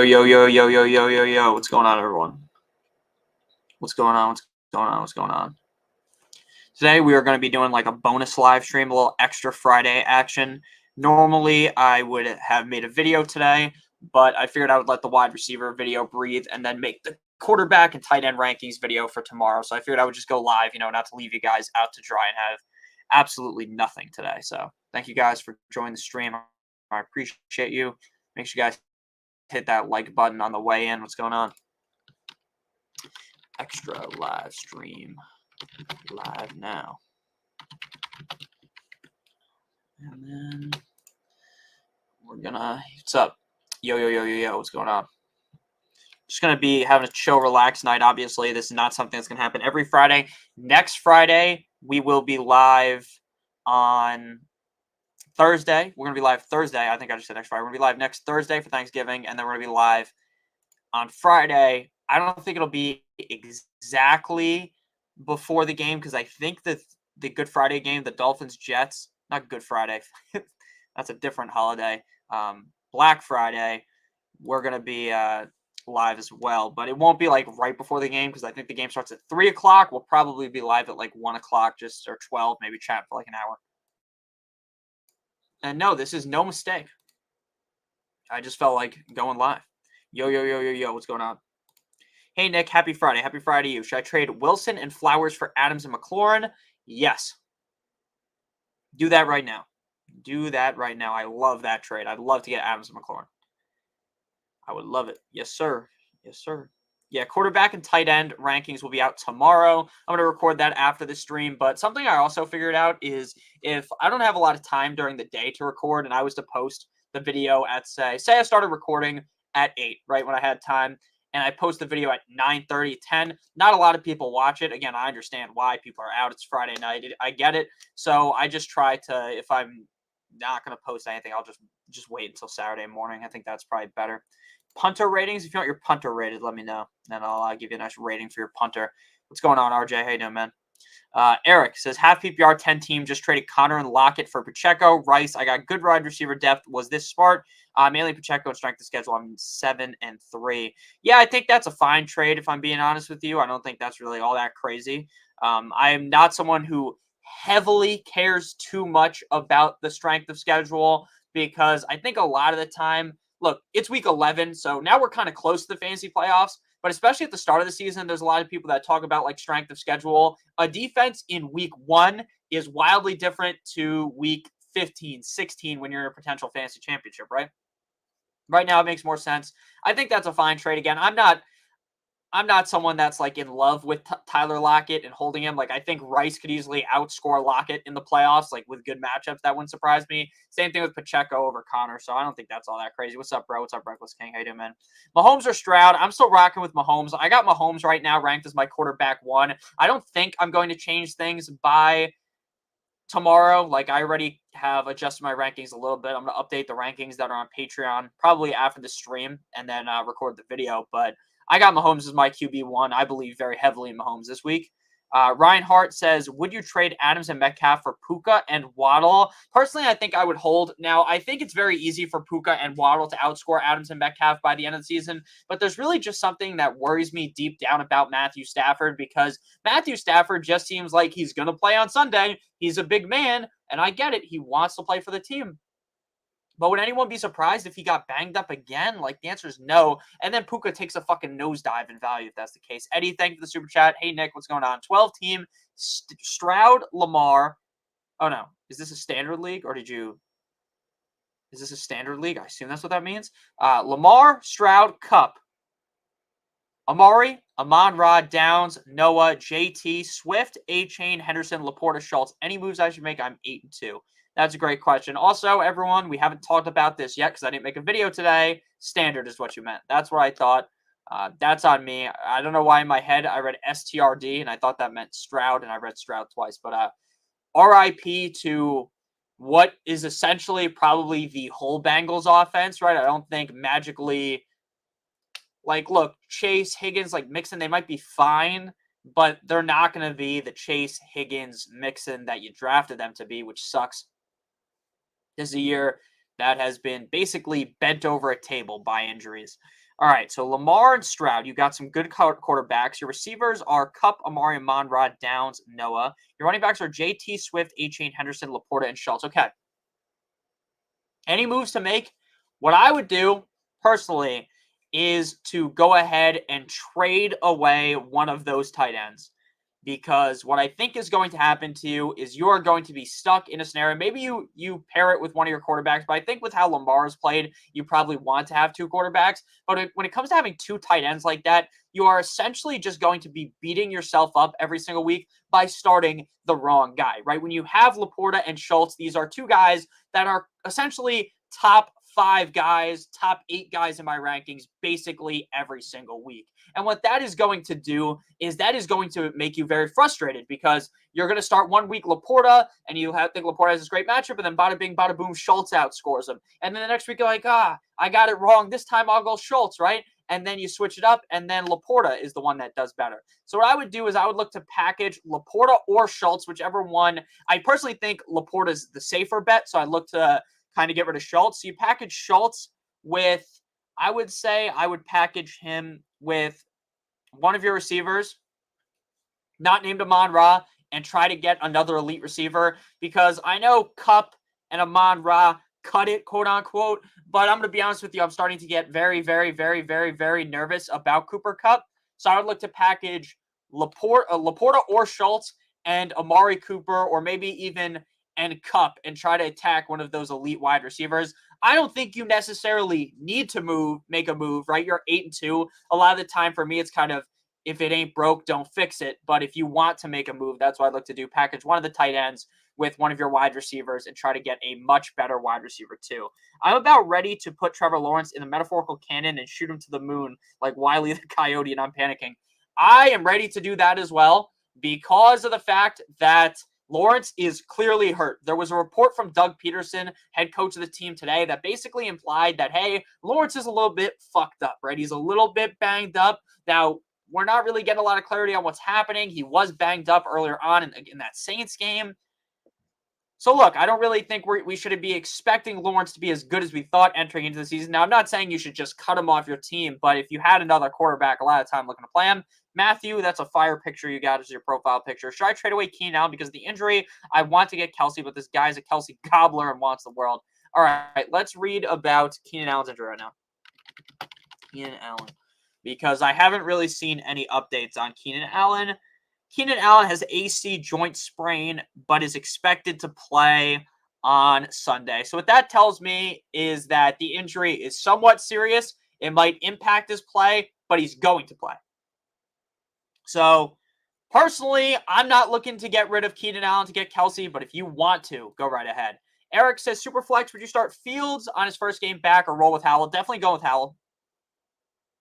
Yo. What's going on, everyone? What's going on? Today, we are going to be doing like a bonus live stream, a little extra Friday action. Normally, I would have made a video today, but I figured I would let the wide receiver video breathe and then make the quarterback and tight end rankings video for tomorrow. So I figured I would just go live, not to leave you guys out to dry and have absolutely nothing today. So thank you guys for joining the stream. I appreciate you. Make sure you guys hit that like button on the way in. What's going on? Extra live stream. Live now. And then we're gonna, what's up? Yo, what's going on? Just gonna be having a chill, relaxed night. Obviously, this is not something that's gonna happen every Friday. Next Friday, we will be live on Thursday. We're gonna be live Thursday. I think I just said next Friday. We're gonna be live next Thursday for Thanksgiving, and then we're gonna be live on Friday. I don't think it'll be exactly before the game because I think that the Good Friday game, the Dolphins-Jets, not Good Friday, that's a different holiday, Black Friday, we're going to be live as well. But it won't be like right before the game because I think the game starts at 3 o'clock. We'll probably be live at like 1 o'clock or 12, maybe chat for like an hour. And no, this is no mistake. I just felt like going live. Yo, what's going on? Hey, Nick, happy Friday. Happy Friday to you. Should I trade Wilson and Flowers for Adams and McLaurin? Yes. Do that right now. I love that trade. I'd love to get Adams and McLaurin. I would love it. Yes, sir. Yeah, quarterback and tight end rankings will be out tomorrow. I'm going to record that after the stream. But something I also figured out is if I don't have a lot of time during the day to record and I was to post the video at, say I started recording at 8, right, when I had time, and I post the video at 9:30, 10. Not a lot of people watch it. Again, I understand why people are out. It's Friday night. I get it. So I just try to, if I'm not going to post anything, I'll just wait until Saturday morning. I think that's probably better. Punter ratings. If you want your punter rated, let me know. Then I'll give you a nice rating for your punter. What's going on, RJ? How you doing, man? Eric says, half PPR 10 team just traded Connor and Lockett for Pacheco. Rice, I got good wide receiver depth. Was this smart? Mainly Pacheco and strength of schedule. I'm 7-3. Yeah, I think that's a fine trade, if I'm being honest with you. I don't think that's really all that crazy. I am not someone who heavily cares too much about the strength of schedule because I think a lot of the time, look, it's week 11, so now we're kind of close to the fantasy playoffs. But especially at the start of the season, there's a lot of people that talk about like strength of schedule. A defense in week 1 is wildly different to week 15, 16 when you're in a potential fantasy championship, right? Right now, it makes more sense. I think that's a fine trade. Again, I'm not someone that's like in love with Tyler Lockett and holding him. Like I think Rice could easily outscore Lockett in the playoffs, like with good matchups. That wouldn't surprise me. Same thing with Pacheco over Connor. So I don't think that's all that crazy. What's up, bro? What's up, Reckless King? How you doing, man? Mahomes or Stroud? I'm still rocking with Mahomes. I got Mahomes right now ranked as my quarterback 1. I don't think I'm going to change things by tomorrow. Like I already have adjusted my rankings a little bit. I'm going to update the rankings that are on Patreon probably after the stream and then record the video. But I got Mahomes as my QB1. I believe very heavily in Mahomes this week. Ryan Hart says, would you trade Adams and Metcalf for Puka and Waddle? Personally, I think I would hold. Now, I think it's very easy for Puka and Waddle to outscore Adams and Metcalf by the end of the season, but there's really just something that worries me deep down about Matthew Stafford because Matthew Stafford just seems like he's going to play on Sunday. He's a big man, and I get it. He wants to play for the team. But would anyone be surprised if he got banged up again? Like, the answer is no. And then Puka takes a fucking nosedive in value if that's the case. Eddie, thank you for the super chat. Hey, Nick, what's going on? 12-team, Stroud, Lamar. Oh, no. Is this a standard league or is this a standard league? I assume that's what that means. Lamar, Stroud, Cup. Amari, Amon-Ra, Downs, Noah, JT, Swift, A-Chain, Henderson, Laporta, Schultz. Any moves I should make? I'm 8-2. That's a great question. Also, everyone, we haven't talked about this yet because I didn't make a video today. Standard is what you meant. That's what I thought. That's on me. I don't know why in my head I read STRD, and I thought that meant Stroud, and I read Stroud twice. But RIP to what is essentially probably the whole Bengals offense, right? I don't think magically, like, look, Chase, Higgins, like Mixon, they might be fine, but they're not going to be the Chase, Higgins, Mixon that you drafted them to be, which sucks. This is a year that has been basically bent over a table by injuries. All right, so Lamar and Stroud, you got some good quarterbacks. Your receivers are Kupp, Amari, Amon-Ra, Downs, Noah. Your running backs are JT, Swift, Achane, Henderson, Laporta, and Schultz. Okay. Any moves to make? What I would do, personally, is to go ahead and trade away one of those tight ends. Because what I think is going to happen to you is you're going to be stuck in a scenario. Maybe you pair it with one of your quarterbacks, but I think with how Lamar has played, you probably want to have two quarterbacks. But when it comes to having two tight ends like that, you are essentially just going to be beating yourself up every single week by starting the wrong guy, right? When you have Laporta and Schultz, these are two guys that are essentially top 5 guys, top 8 guys in my rankings basically every single week. And what that is going to do is that is going to make you very frustrated because you're going to start one week Laporta and you think Laporta has this great matchup, and then bada bing, bada boom, Schultz outscores him. And then the next week you're like, I got it wrong. This time I'll go Schultz, right? And then you switch it up, and then Laporta is the one that does better. So what I would do is I would look to package Laporta or Schultz, whichever one. I personally think Laporta is the safer bet, so I look to kind of get rid of Schultz. So you package Schultz with, I would say I would package him with one of your receivers, not named Amon-Ra, and try to get another elite receiver, because I know Kupp and Amon-Ra cut it, quote unquote, but I'm going to be honest with you, I'm starting to get very, very, very, very, very nervous about Cooper Kupp. So I would look to package Laporta or Schultz and Amari Cooper, or maybe even and Kupp, and try to attack one of those elite wide receivers. I don't think you necessarily need to make a move, right? You're 8-2. A lot of the time for me, it's kind of, if it ain't broke, don't fix it. But if you want to make a move, that's what I look to do. Package one of the tight ends with one of your wide receivers and try to get a much better wide receiver too. I'm about ready to put Trevor Lawrence in the metaphorical cannon and shoot him to the moon like Wile E. the Coyote, and I'm panicking. I am ready to do that as well because of the fact that Lawrence is clearly hurt. There was a report from Doug Peterson, head coach of the team today, that basically implied that, hey, Lawrence is a little bit fucked up, right? He's a little bit banged up. Now, we're not really getting a lot of clarity on what's happening. He was banged up earlier on in that Saints game. So, look, I don't really think we should be expecting Lawrence to be as good as we thought entering into the season. Now, I'm not saying you should just cut him off your team, but if you had another quarterback, a lot of time looking to play him. Matthew, that's a fire picture you got as your profile picture. Should I trade away Keenan Allen because of the injury? I want to get Kelsey, but this guy's a Kelsey gobbler and wants the world. All right, let's read about Keenan Allen's injury right now. Keenan Allen. Because I haven't really seen any updates on Keenan Allen. Keenan Allen has AC joint sprain, but is expected to play on Sunday. So what that tells me is that the injury is somewhat serious. It might impact his play, but he's going to play. So, personally, I'm not looking to get rid of Keenan Allen to get Kelsey, but if you want to, go right ahead. Eric says, Superflex, would you start Fields on his first game back or roll with Howell? Definitely go with Howell.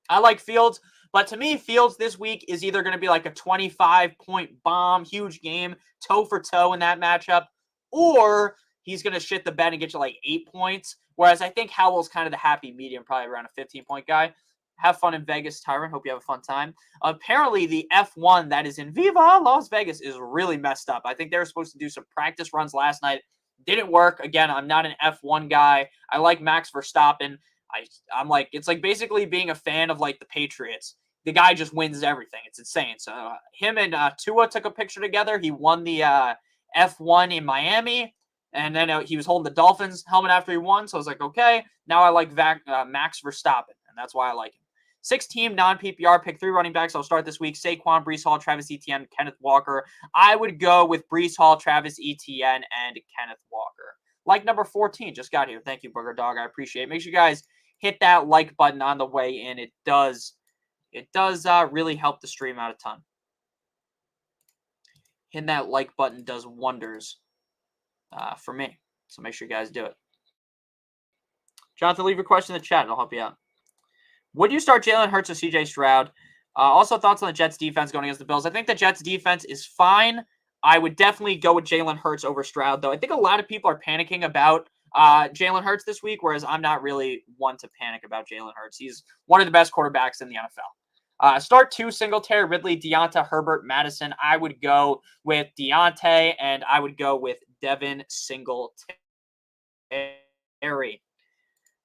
I like Fields, but to me, Fields this week is either going to be like a 25-point bomb, huge game, toe for toe in that matchup, or he's going to shit the bed and get you like 8 points, whereas I think Howell's kind of the happy medium, probably around a 15-point guy. Have fun in Vegas, Tyron. Hope you have a fun time. Apparently, the F1 that is in Viva Las Vegas is really messed up. I think they were supposed to do some practice runs last night. Didn't work. Again, I'm not an F1 guy. I like Max Verstappen. I'm like, it's like basically being a fan of like the Patriots. The guy just wins everything. It's insane. So him and Tua took a picture together. He won the F1 in Miami. And then he was holding the Dolphins helmet after he won. So I was like, okay, now I like Max Verstappen. And that's why I like him. 6-team non-PPR, pick 3 running backs. I'll start this week. Saquon, Breece Hall, Travis Etienne, Kenneth Walker. I would go with Breece Hall, Travis Etienne, and Kenneth Walker. Like number 14 just got here. Thank you, Burger Dog. I appreciate it. Make sure you guys hit that like button on the way in. It does really help the stream out a ton. Hitting that like button does wonders for me. So make sure you guys do it. Jonathan, leave your question in the chat and I'll help you out. Would you start Jalen Hurts or CJ Stroud? Also, thoughts on the Jets defense going against the Bills. I think the Jets defense is fine. I would definitely go with Jalen Hurts over Stroud, though. I think a lot of people are panicking about Jalen Hurts this week, whereas I'm not really one to panic about Jalen Hurts. He's one of the best quarterbacks in the NFL. Start 2, Singletary, Ridley, Deonta, Herbert, Madison. I would go with Deontay, and I would go with Devin Singletary.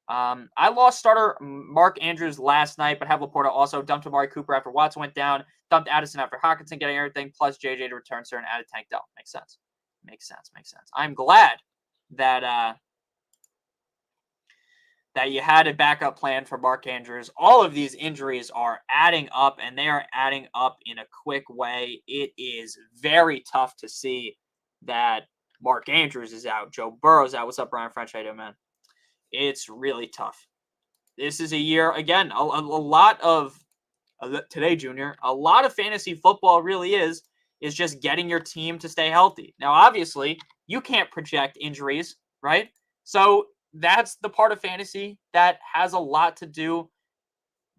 I lost starter Mark Andrews last night, but have Laporta also. Dumped Amari Cooper after Watson went down. Dumped Addison after Hawkinson getting everything, plus JJ to return, sir, and added Tank Dell. Makes sense. Makes sense. I'm glad that that you had a backup plan for Mark Andrews. All of these injuries are adding up, and they are adding up in a quick way. It is very tough to see that Mark Andrews is out. Joe Burrow's out. What's up, Brian French? How you doing, man? It's really tough. This is a year, again, a lot of, today, Junior, a lot of fantasy football really is just getting your team to stay healthy. Now, obviously, you can't project injuries, right? So that's the part of fantasy that has a lot to do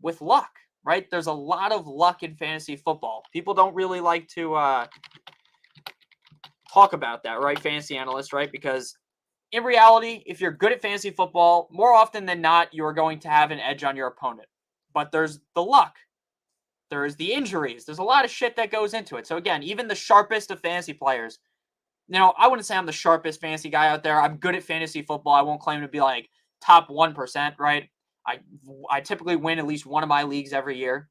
with luck, right? There's a lot of luck in fantasy football. People don't really like to talk about that, right? Fantasy analysts, right? Because in reality, if you're good at fantasy football, more often than not, you're going to have an edge on your opponent. But there's the luck. There's the injuries. There's a lot of shit that goes into it. So again, even the sharpest of fantasy players, I wouldn't say I'm the sharpest fantasy guy out there. I'm good at fantasy football. I won't claim to be like top 1%, right? I typically win at least one of my leagues every year.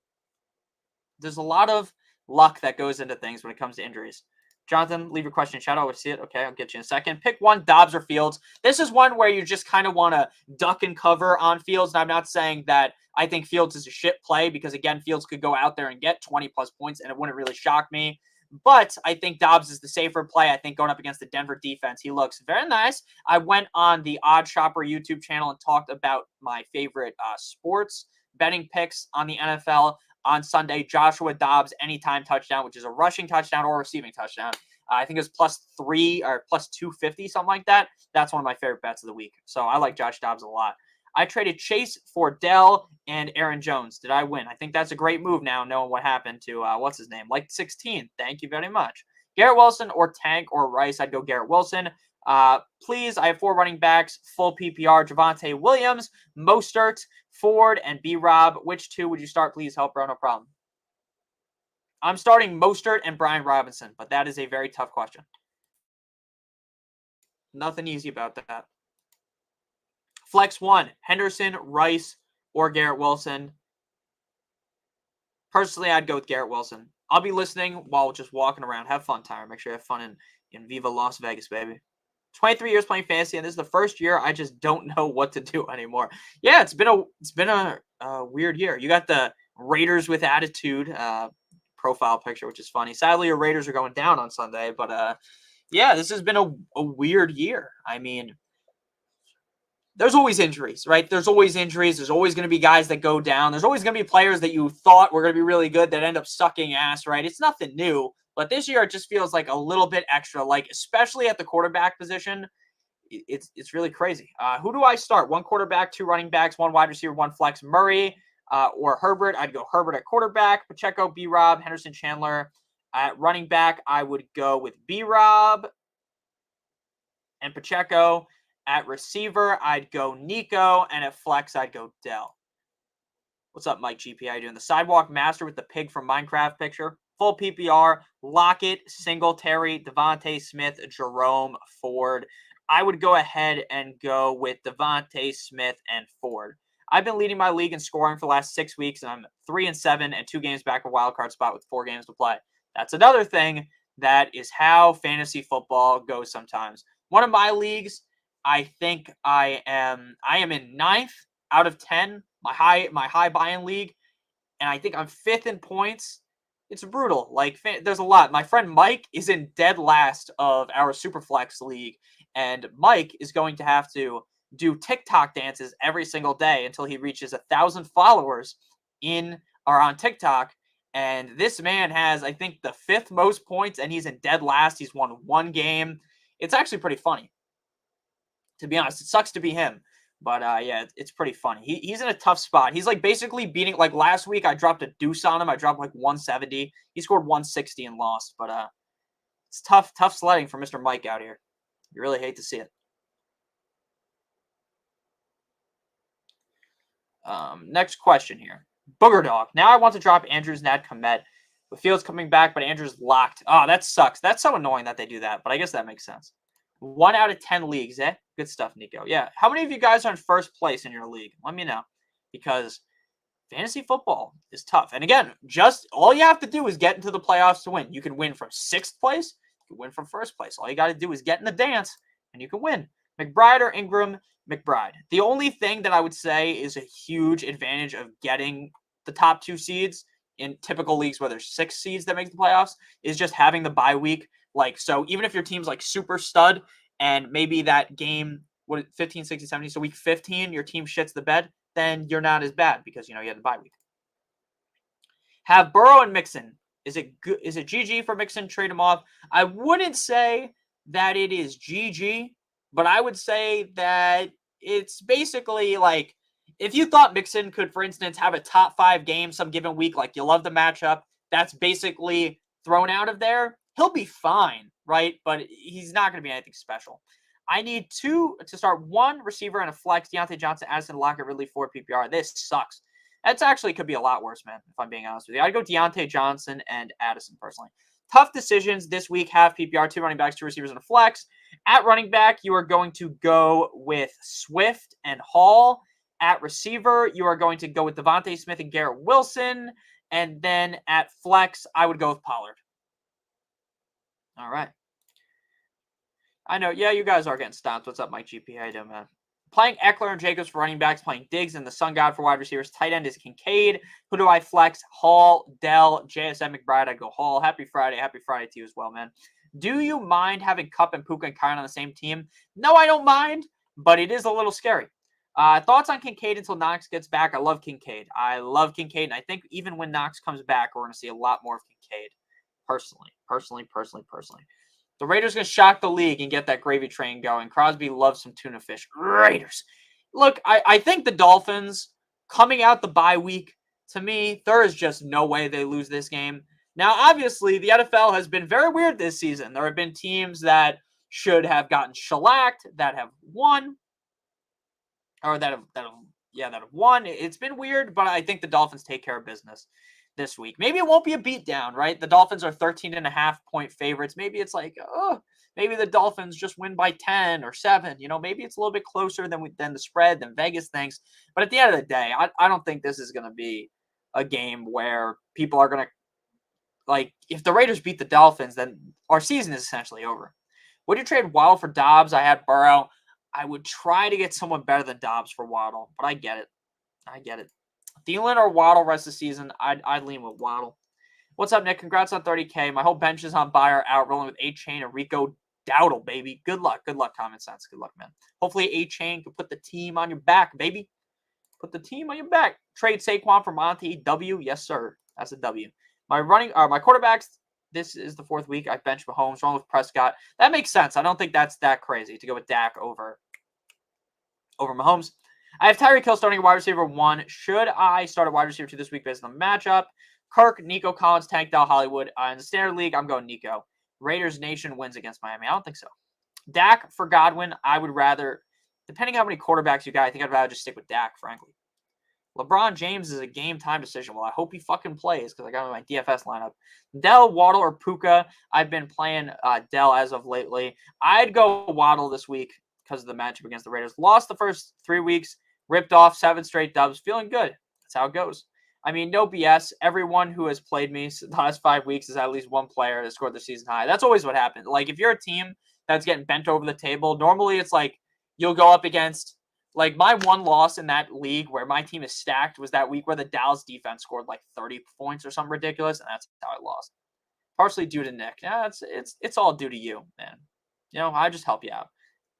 There's a lot of luck that goes into things when it comes to injuries. Jonathan, leave your question in chat. I'll see it. Okay, I'll get you in a second. Pick one, Dobbs or Fields. This is one where you just kind of want to duck and cover on Fields. And I'm not saying that I think Fields is a shit play because, again, Fields could go out there and get 20-plus points, and it wouldn't really shock me. But I think Dobbs is the safer play. I think going up against the Denver defense, he looks very nice. I went on the Odd Shopper YouTube channel and talked about my favorite sports betting picks on the NFL on Sunday. Joshua Dobbs, anytime touchdown, which is a rushing touchdown or receiving touchdown. I think it was +3 or +250, something like that. That's one of my favorite bets of the week. So I like Josh Dobbs a lot. I traded Chase for Dell and Aaron Jones. Did I win? I think that's a great move now, knowing what happened to, what's his name? Like 16. Thank you very much. Garrett Wilson or Tank or Rice. I'd go Garrett Wilson. Please, I have 4 running backs, full PPR. Javonte Williams, Mostert, Ford, and B-Rob. Which 2 would you start? Please help, bro. No problem. I'm starting Mostert and Brian Robinson, but that is a very tough question. Nothing easy about that. Flex 1, Henderson, Rice, or Garrett Wilson. Personally, I'd go with Garrett Wilson. I'll be listening while just walking around. Have fun, Tyler. Make sure you have fun in Viva Las Vegas, baby. 23 years playing fantasy, and this is the first year I just don't know what to do anymore. Yeah, it's been a weird year. You got the Raiders with attitude profile picture, which is funny. Sadly, your Raiders are going down on Sunday, but yeah, this has been a weird year. I mean, there's always injuries, right? There's always injuries. There's always going to be guys that go down. There's always going to be players that you thought were going to be really good that end up sucking ass, right? It's nothing new. But this year, it just feels like a little bit extra, like especially at the quarterback position. It's really crazy. Who do I start? 1 quarterback, 2 running backs, 1 wide receiver, 1 flex. Murray or Herbert. I'd go Herbert at quarterback. Pacheco, B-Rob, Henderson, Chandler. At running back, I would go with B-Rob and Pacheco. At receiver, I'd go Nico. And at flex, I'd go Dell. What's up, Mike GP? How you doing? The Sidewalk Master with the pig from Minecraft picture. Full PPR, Lockett, Singletary, Devontae Smith, Jerome, Ford. I would go ahead and go with Devontae Smith and Ford. I've been leading my league in scoring for the last 6 weeks, and I'm 3-7 and 2 games back of wildcard spot with 4 games to play. That's another thing that is how fantasy football goes sometimes. One of my leagues, I think I am in 9th out of 10, my high buy-in league, and I think I'm 5th in points. It's brutal. Like, there's a lot. My friend Mike is in dead last of our Superflex league, and Mike is going to have to do TikTok dances every single day until he reaches 1,000 followers on TikTok. And this man has, I think, the 5th most points, and he's in dead last. He's won 1 game. It's actually pretty funny, to be honest. It sucks to be him. But, yeah, it's pretty funny. He's in a tough spot. He's, like, basically beating, like, last week I dropped a deuce on him. I dropped, like, 170. He scored 160 and lost. But it's tough sledding for Mr. Mike out here. You really hate to see it. Next question here. Booger Dog. Now I want to drop Andrews, Nad, Komet. With Fields coming back, but Andrews locked. Oh, that sucks. That's so annoying that they do that. But I guess that makes sense. 1 out of 10 leagues, eh? Good stuff, Nico. Yeah. How many of you guys are in first place in your league? Let me know. Because fantasy football is tough. And again, just all you have to do is get into the playoffs to win. You can win from 6th place. You can win from 1st place. All you got to do is get in the dance, and you can win. McBride or Ingram? McBride. The only thing that I would say is a huge advantage of getting the top 2 seeds in typical leagues where there's 6 seeds that make the playoffs is just having the bye week. Like, so even if your team's like super stud and maybe that game, 15, 16, 17, so week 15, your team shits the bed, then you're not as bad because, you had the bye week. Have Burrow and Mixon. Is it good? Is it GG for Mixon? Trade him off. I wouldn't say that it is GG, but I would say that it's basically like if you thought Mixon could, for instance, have a top 5 game some given week, like you love the matchup, that's basically thrown out of there. He'll be fine, right? But he's not going to be anything special. I need 2 to start 1 receiver and a flex. Deontay Johnson, Addison, Lockett, Ridley, Ford, PPR. This sucks. That's actually could be a lot worse, man, if I'm being honest with you. I'd go Deontay Johnson and Addison, personally. Tough decisions this week. Have PPR, 2 running backs, 2 receivers, and a flex. At running back, you are going to go with Swift and Hall. At receiver, you are going to go with Devontae Smith and Garrett Wilson. And then at flex, I would go with Pollard. All right. I know. Yeah, you guys are getting stomped. What's up, Mike GP? How you doing, man? Playing Eckler and Jacobs for running backs. Playing Diggs and the Sun God for wide receivers. Tight end is Kincaid. Who do I flex? Hall, Dell, JSM, McBride. I go Hall. Happy Friday. Happy Friday to you as well, man. Do you mind having Kupp and Puka and Kyle on the same team? No, I don't mind, but it is a little scary. Thoughts on Kincaid until Knox gets back? I love Kincaid. And I think even when Knox comes back, we're going to see a lot more of Kincaid. Personally. The Raiders going to shock the league and get that gravy train going. Crosby loves some tuna fish. Raiders. Look, I think the Dolphins coming out the bye week, to me, there is just no way they lose this game. Now, obviously, the NFL has been very weird this season. There have been teams that should have gotten shellacked, that have won, or that have won. It's been weird, but I think the Dolphins take care of business this week. Maybe it won't be a beatdown, right? The Dolphins are 13.5-point favorites. Maybe it's like, maybe the Dolphins just win by 10 or 7. Maybe it's a little bit closer than the spread, than Vegas thinks. But at the end of the day, I don't think this is going to be a game where people are going to, like, if the Raiders beat the Dolphins, then our season is essentially over. Would you trade Waddle for Dobbs? I had Burrow. I would try to get someone better than Dobbs for Waddle, but I get it. Thielen or Waddle rest of the season, I'd lean with Waddle. What's up, Nick? Congrats on 30K. My whole bench is on buyer out, rolling with A-Chain and Rico Dowdle, baby. Good luck, common sense. Good luck, man. Hopefully A-Chain can put the team on your back, baby. Put the team on your back. Trade Saquon for Monty. W, yes, sir. That's a W. My quarterbacks, this is the 4th week. I benched Mahomes, wrong with Prescott. That makes sense. I don't think that's that crazy to go with Dak over Mahomes. I have Tyreek Hill starting at wide receiver 1. Should I start at wide receiver 2 this week based on the matchup? Kirk, Nico Collins, Tank Dell, Hollywood. In the standard league, I'm going Nico. Raiders Nation wins against Miami. I don't think so. Dak for Godwin. I would rather, depending on how many quarterbacks you got, I think I'd rather just stick with Dak, frankly. LeBron James is a game time decision. Well, I hope he fucking plays because I got him in my DFS lineup. Dell, Waddle, or Puka. I've been playing Dell as of lately. I'd go Waddle this week because of the matchup against the Raiders. Lost the first 3 weeks. Ripped off 7 straight dubs. Feeling good. That's how it goes. I mean, no BS. Everyone who has played me the last 5 weeks is at least one player that scored the season high. That's always what happens. Like, if you're a team that's getting bent over the table, normally it's like you'll go up against, like, my one loss in that league where my team is stacked was that week where the Dallas defense scored like 30 points or something ridiculous, and that's how I lost. Partially due to Nick. Yeah, it's all due to you, man. I just help you out.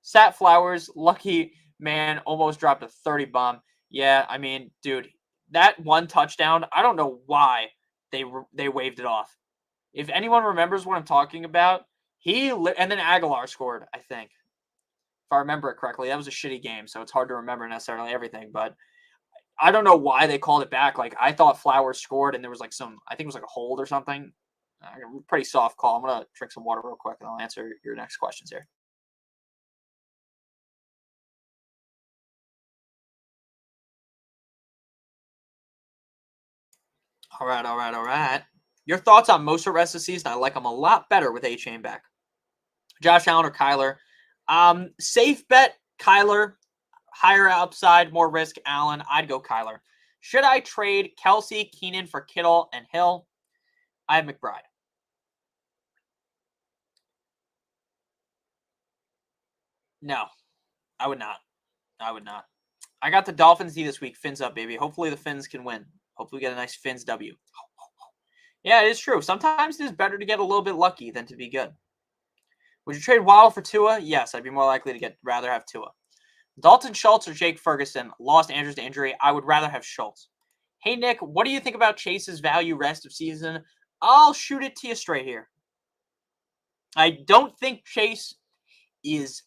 Sat Flowers, lucky man, almost dropped a 30 bomb. Yeah, I mean, dude, that one touchdown, I don't know why they waved it off. If anyone remembers what I'm talking about, and then Aguilar scored, I think. If I remember it correctly, that was a shitty game, so it's hard to remember necessarily everything, but I don't know why they called it back. Like, I thought Flowers scored, and there was like I think it was like a hold or something. Pretty soft call. I'm going to drink some water real quick, and I'll answer your next questions here. All right. Your thoughts on Mostert rest of the season? I like him a lot better with A-Chain back. Josh Allen or Kyler? Safe bet, Kyler. Higher upside, more risk, Allen. I'd go Kyler. Should I trade Kelsey, Keenan for Kittle and Hill? I have McBride. No, I would not. I would not. I got the Dolphins D this week. Fins up, baby. Hopefully the Fins can win. Hopefully we get a nice Fins W. Yeah, it is true. Sometimes it is better to get a little bit lucky than to be good. Would you trade Waddle for Tua? Yes, I'd be more likely to rather have Tua. Dalton Schultz or Jake Ferguson? Lost Andrews to injury. I would rather have Schultz. Hey, Nick, what do you think about Chase's value rest of season? I'll shoot it to you straight here. I don't think Chase is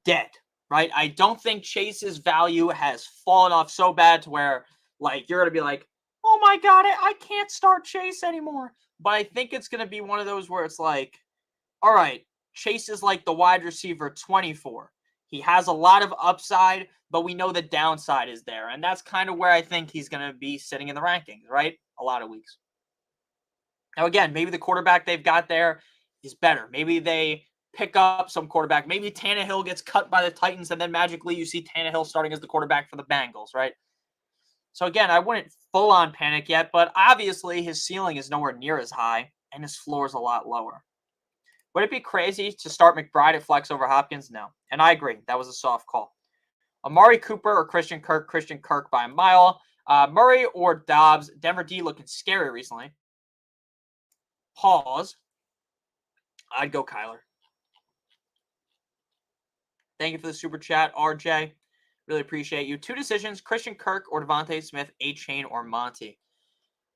dead, right? I don't think Chase's value has fallen off so bad to where, like, you're going to be like, oh my God, I can't start Chase anymore. But I think it's going to be one of those where it's like, all right, Chase is like the wide receiver 24. He has a lot of upside, but we know the downside is there. And that's kind of where I think he's going to be sitting in the rankings, right? A lot of weeks. Now, again, maybe the quarterback they've got there is better. Maybe they pick up some quarterback. Maybe Tannehill gets cut by the Titans, and then magically you see Tannehill starting as the quarterback for the Bengals, right? So, again, I wouldn't full-on panic yet, but obviously his ceiling is nowhere near as high, and his floor is a lot lower. Would it be crazy to start McBride at flex over Hopkins? No. And I agree. That was a soft call. Amari Cooper or Christian Kirk? Christian Kirk by a mile. Murray or Dobbs? Denver D looking scary recently. Pause. I'd go Kyler. Thank you for the super chat, RJ. Really appreciate you. Two decisions, Christian Kirk or Devontae Smith, A-Chain or Monty.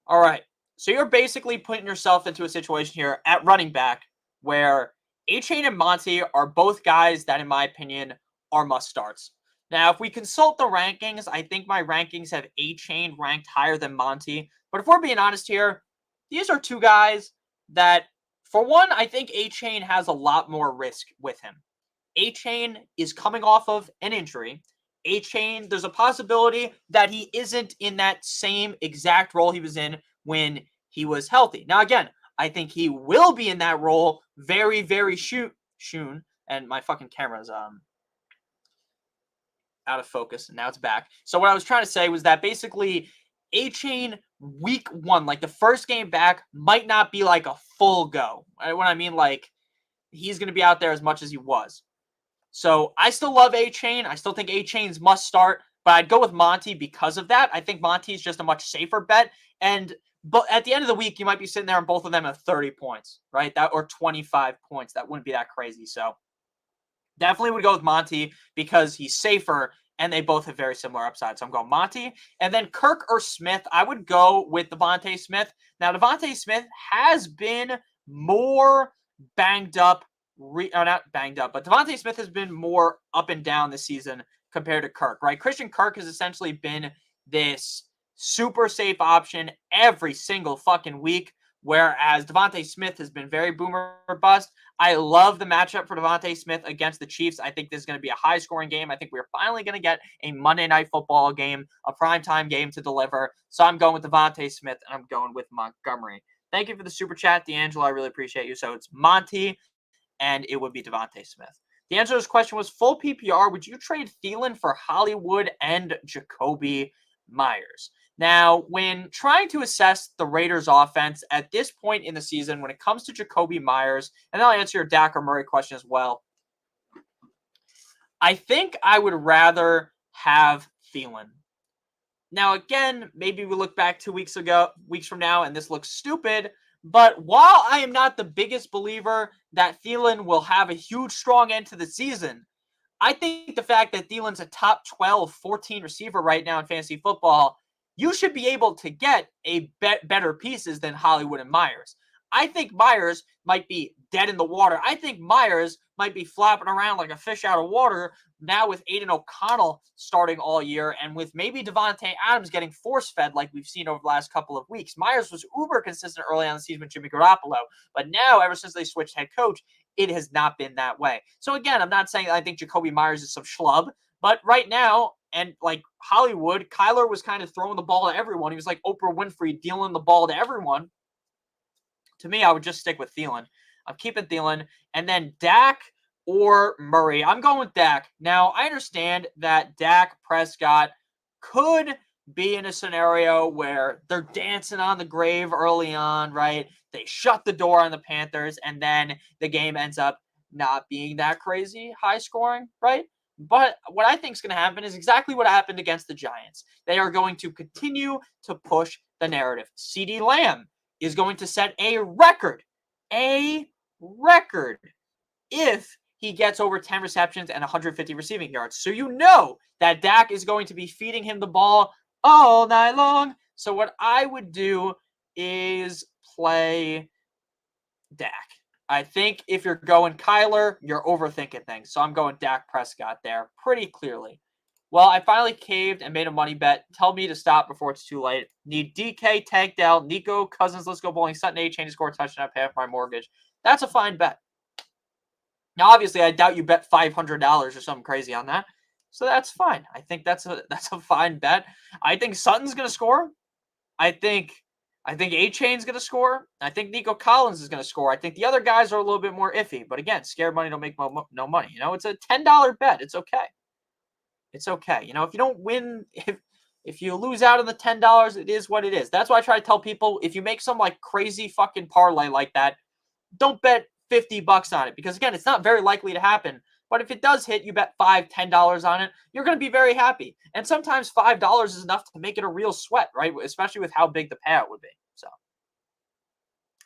All right. So you're basically putting yourself into a situation here at running back where A-Chain and Monty are both guys that, in my opinion, are must-starts. Now, if we consult the rankings, I think my rankings have A-Chain ranked higher than Monty. But if we're being honest here, these are two guys that, for one, I think A-Chain has a lot more risk with him. A-Chain is coming off of an injury. A-Chain, there's a possibility that he isn't in that same exact role he was in when he was healthy. Now, again, I think he will be in that role very, very soon. And my fucking camera's out of focus, and now it's back. So what I was trying to say was that basically A-Chain week one, like the first game back, might not be like a full go. What I mean, like, he's going to be out there as much as he was. So I still love A-Chain. I still think A-Chain's must start, but I'd go with Monty because of that. I think Monty's just a much safer bet. But at the end of the week, you might be sitting there and both of them have 30 points, right? Or 25 points. That wouldn't be that crazy. So definitely would go with Monty because he's safer and they both have very similar upside. So I'm going Monty. And then Kirk or Smith, I would go with Devontae Smith. Now, Devontae Smith has been more banged up. Not banged up, but Devontae Smith has been more up and down this season compared to Kirk, right? Christian Kirk has essentially been this super safe option every single fucking week, whereas Devontae Smith has been very boomer bust. I love the matchup for Devontae Smith against the Chiefs. I think this is going to be a high-scoring game. I think we're finally going to get a Monday Night Football game, a primetime game to deliver. So I'm going with Devontae Smith, and I'm going with Montgomery. Thank you for the super chat, D'Angelo. I really appreciate you. So it's Monty, and it would be Devontae Smith. The answer to this question was full PPR. Would you trade Thielen for Hollywood and Jacoby Myers? Now, when trying to assess the Raiders' offense at this point in the season, when it comes to Jacoby Myers, and I'll answer your Dak or Murray question as well, I think I would rather have Thielen. Now, again, maybe we look back 2 weeks from now, and this looks stupid, but while I am not the biggest believer that Thielen will have a huge, strong end to the season, I think the fact that Thielen's a top 12, 14 receiver right now in fantasy football, you should be able to get a better pieces than Hollywood and Myers. I think Myers might be dead in the water. I think Myers might be flopping around like a fish out of water now with Aiden O'Connell starting all year and with maybe Devontae Adams getting force-fed like we've seen over the last couple of weeks. Myers was uber consistent early on the season with Jimmy Garoppolo, but now, ever since they switched head coach, it has not been that way. So again, I'm not saying I think Jacoby Myers is some schlub, but right now, and like Hollywood, Kyler was kind of throwing the ball to everyone. He was like Oprah Winfrey dealing the ball to everyone. To me, I would just stick with Thielen. I'm keeping Thielen. And then Dak, or Murray. I'm going with Dak. Now, I understand that Dak Prescott could be in a scenario where they're dancing on the grave early on, right? They shut the door on the Panthers, and then the game ends up not being that crazy high scoring, right? But what I think is going to happen is exactly what happened against the Giants. They are going to continue to push the narrative. CeeDee Lamb is going to set a record if he gets over 10 receptions and 150 receiving yards. So you know that Dak is going to be feeding him the ball all night long. So what I would do is play Dak. I think if you're going Kyler, you're overthinking things. So I'm going Dak Prescott there pretty clearly. Well, I finally caved and made a money bet. Tell me to stop before it's too late. Need DK, Tank Dell, Nico, Cousins, let's go bowling, Sutton A, change to score, touchdown, pay off my mortgage. That's a fine bet. Now, obviously, I doubt you bet $500 or something crazy on that. So that's fine. I think that's a fine bet. I think Sutton's going to score. I think A-Chain's going to score. I think Nico Collins is going to score. I think the other guys are a little bit more iffy. But again, scared money don't make no money. You know, it's a $10 bet. It's okay. It's okay. You know, if you don't win, if you lose out on the $10, it is what it is. That's why I try to tell people, if you make some like crazy fucking parlay like that, don't bet $50 on it. Because again, it's not very likely to happen. But if it does hit, you bet $5, $10 on it, you're going to be very happy. And sometimes $5 is enough to make it a real sweat, right? Especially with how big the payout would be. So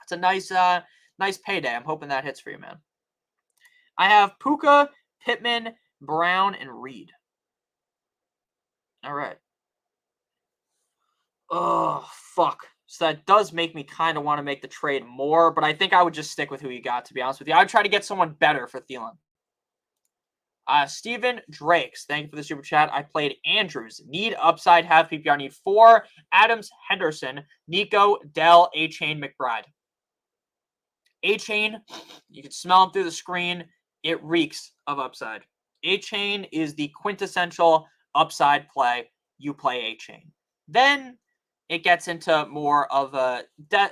it's a nice payday. I'm hoping that hits for you, man. I have Puka, Pittman, Brown, and Reed. All right. Oh, fuck. So that does make me kind of want to make the trade more, but I think I would just stick with who you got, to be honest with you. I would try to get someone better for Thielen. Steven Drakes, thank you for the super chat. I played Andrews. Need upside, have PPR. Need 4. Adams, Henderson, Nico, Dell, A-Chain, McBride. A-Chain, you can smell him through the screen. It reeks of upside. A-Chain is the quintessential upside play. You play A-Chain. Then it gets into more of a,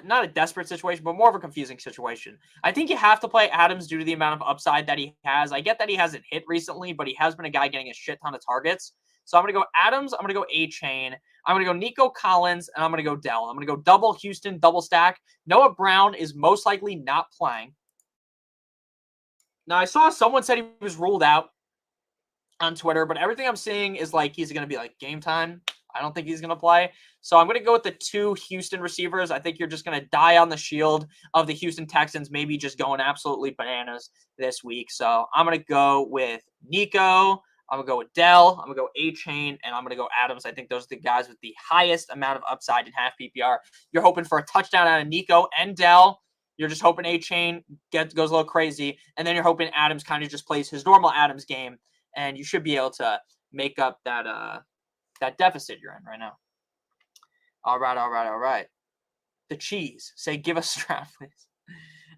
not a desperate situation, but more of a confusing situation. I think you have to play Adams due to the amount of upside that he has. I get that he hasn't hit recently, but he has been a guy getting a shit ton of targets. So I'm going to go Adams, I'm going to go A-Chain, I'm going to go Nico Collins, and I'm going to go Dell. I'm going to go double Houston, double stack. Noah Brown is most likely not playing. Now, I saw someone said he was ruled out on Twitter, but everything I'm seeing is like he's going to be like game time. I don't think he's going to play. So I'm going to go with the 2 Houston receivers. I think you're just going to die on the shield of the Houston Texans, maybe just going absolutely bananas this week. So I'm going to go with Nico. I'm going to go with Dell. I'm going to go A-Chain, and I'm going to go Adams. I think those are the guys with the highest amount of upside in half PPR. You're hoping for a touchdown out of Nico and Dell. You're just hoping A-Chain goes a little crazy, and then you're hoping Adams kind of just plays his normal Adams game, and you should be able to make up that deficit you're in right now. All right. The cheese. Say, give us Stroud, please.